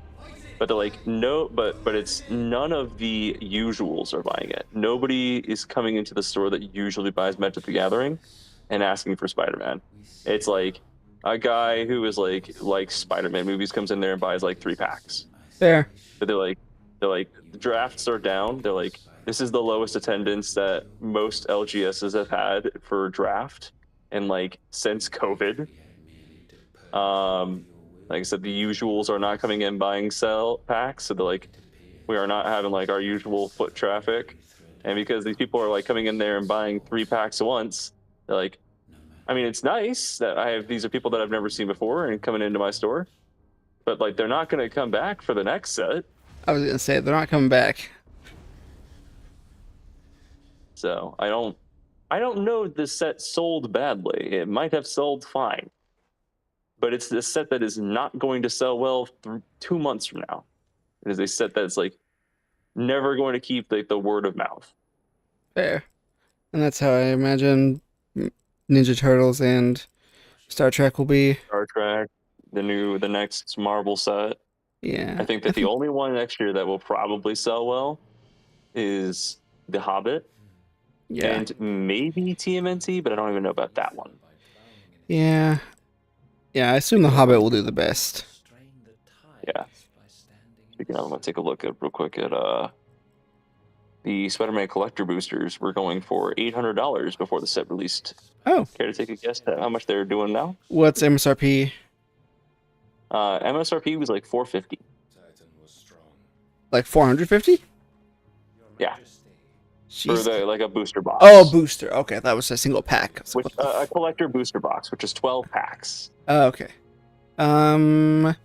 but they're like, no, but it's none of the usuals are buying it. Nobody is coming into the store that usually buys Magic the Gathering and asking for Spider-Man. It's like a guy who is like Spider-Man movies comes in there and buys like 3 packs. Fair. But they're like the drafts are down. They're like, this is the lowest attendance that most LGSs have had for draft and like since COVID. Like I said, the usuals are not coming in buying sell packs, so they're like, we are not having like our usual foot traffic. And because these people are like coming in there and buying 3 packs at once, they're like, I mean, it's nice that these are people that I've never seen before and coming into my store, but like they're not going to come back for the next set. I was gonna say they're not coming back. So I don't know if this set sold badly. It might have sold fine, but it's this set that is not going to sell well 2 months from now. It is a set that's like never going to keep like the word of mouth. Fair. And that's how I imagine Ninja Turtles and Star Trek will be. Star Trek, the next Marvel set. Yeah. I think that the only one next year that will probably sell well is The Hobbit. Yeah. And maybe TMNT, but I don't even know about that one. Yeah. Yeah, I assume The Hobbit will do the best. Yeah. Speaking of, I'm going to take a look real quick at the Spider-Man collector boosters. We're going for $800 before the set released. Oh. Care to take a guess at how much they're doing now? What's MSRP? MSRP was like $450. Like 450? Yeah. Jeez. For like a booster box. Oh, booster. Okay, that was a single pack. Which, a collector booster box, which is 12 packs. Oh, okay. I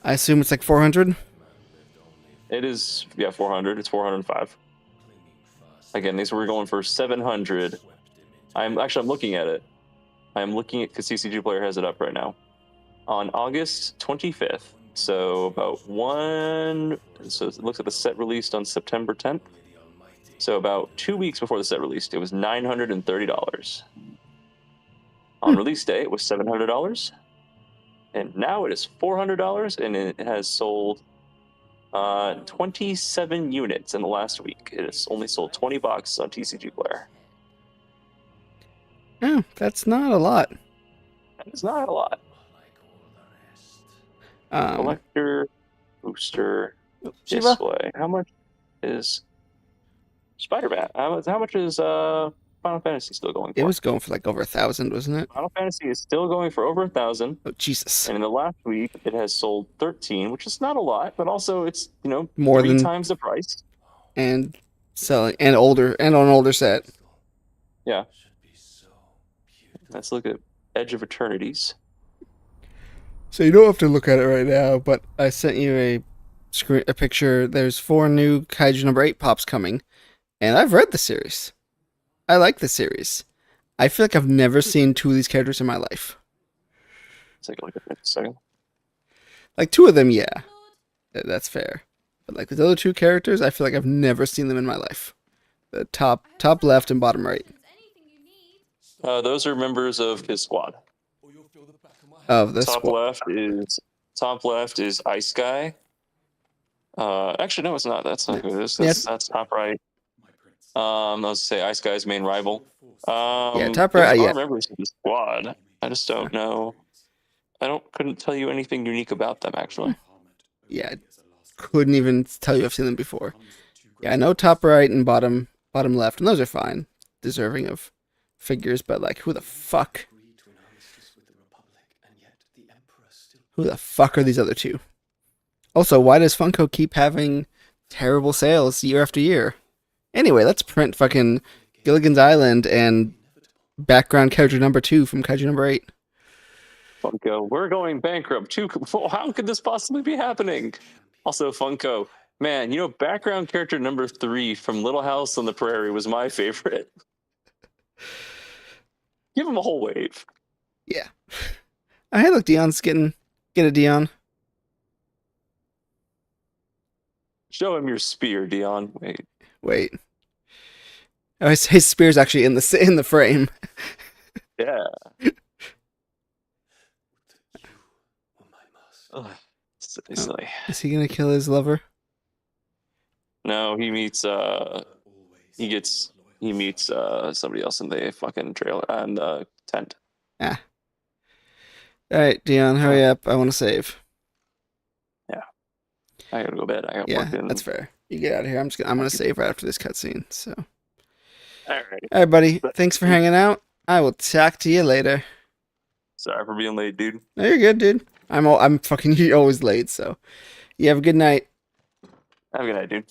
assume it's like 400? It is, yeah, 400. It's 405. Again, these were going for 700. I'm looking at it. I'm looking at, because CCG Player has it up right now. On August 25th, so about so it looks like the set released on September 10th. So about 2 weeks before the set released, it was $930. On release day, it was $700, and now it is $400, and it has sold 27 units in the last week. It has only sold 20 boxes on TCG Player. Oh, that's not a lot. That is not a lot. Like all the rest. Collector, booster, Shiva? display. How much is Spider-Man? How much is Final Fantasy still going for? It was going for like over 1,000, wasn't it? Final Fantasy is still going for over 1,000. Oh, Jesus. And in the last week, it has sold 13, which is not a lot, but also it's More three than- times the price. And selling, and older, and on an older set. Yeah. Should be so beautiful. Let's look at Edge of Eternities. So you don't have to look at it right now, but I sent you a picture. There's 4 new Kaiju number 8 pops coming, and I've read the series. I like the series. I feel like I've never seen 2 of these characters in my life. Let's take a look at it a second. Like 2 of them, yeah, that's fair. But like the other 2 characters, I feel like I've never seen them in my life. The top left and bottom right Those are members of his squad. of the Top squad. left is Ice Guy. Actually, no, it's not. That's not who it is. Yes. That's top right. Let's say Ice Guy's main rival. Yeah, top right, There yeah. are members of the squad. I just don't know. Couldn't tell you anything unique about them, actually. Yeah, I couldn't even tell you I've seen them before. Yeah, I know top right and bottom left, and those are fine, deserving of figures. But like, who the fuck? Agreed to an armistice with the Republic, and yet the Emperor still. Who the fuck are these other 2? Also, why does Funko keep having terrible sales year after year? Anyway, let's print fucking Gilligan's Island and background character number 2 from Kaiju number 8. Funko, we're going bankrupt too. How could this possibly be happening? Also, Funko, man, background character number 3 from Little House on the Prairie was my favorite. Give him a whole wave. Yeah. Oh, hey, look, Dion's get a Dion. Show him your spear, Dion. Wait. Oh, his spear's actually in the frame. Yeah. You were my master. Silly. Is he gonna kill his lover? No, he meets he meets somebody else in the fucking trailer and the tent. Ah. All right, Dion, hurry up. I want to save. I gotta go to bed. I got Yeah, work in. that's fair. You get out of here. I'm gonna save right after this cutscene. So, All right. all right, buddy. Thanks for hanging out. I will talk to you later. Sorry for being late, dude. No, you're good, dude. I'm fucking always late. So, you have a good night. Have a good night, dude.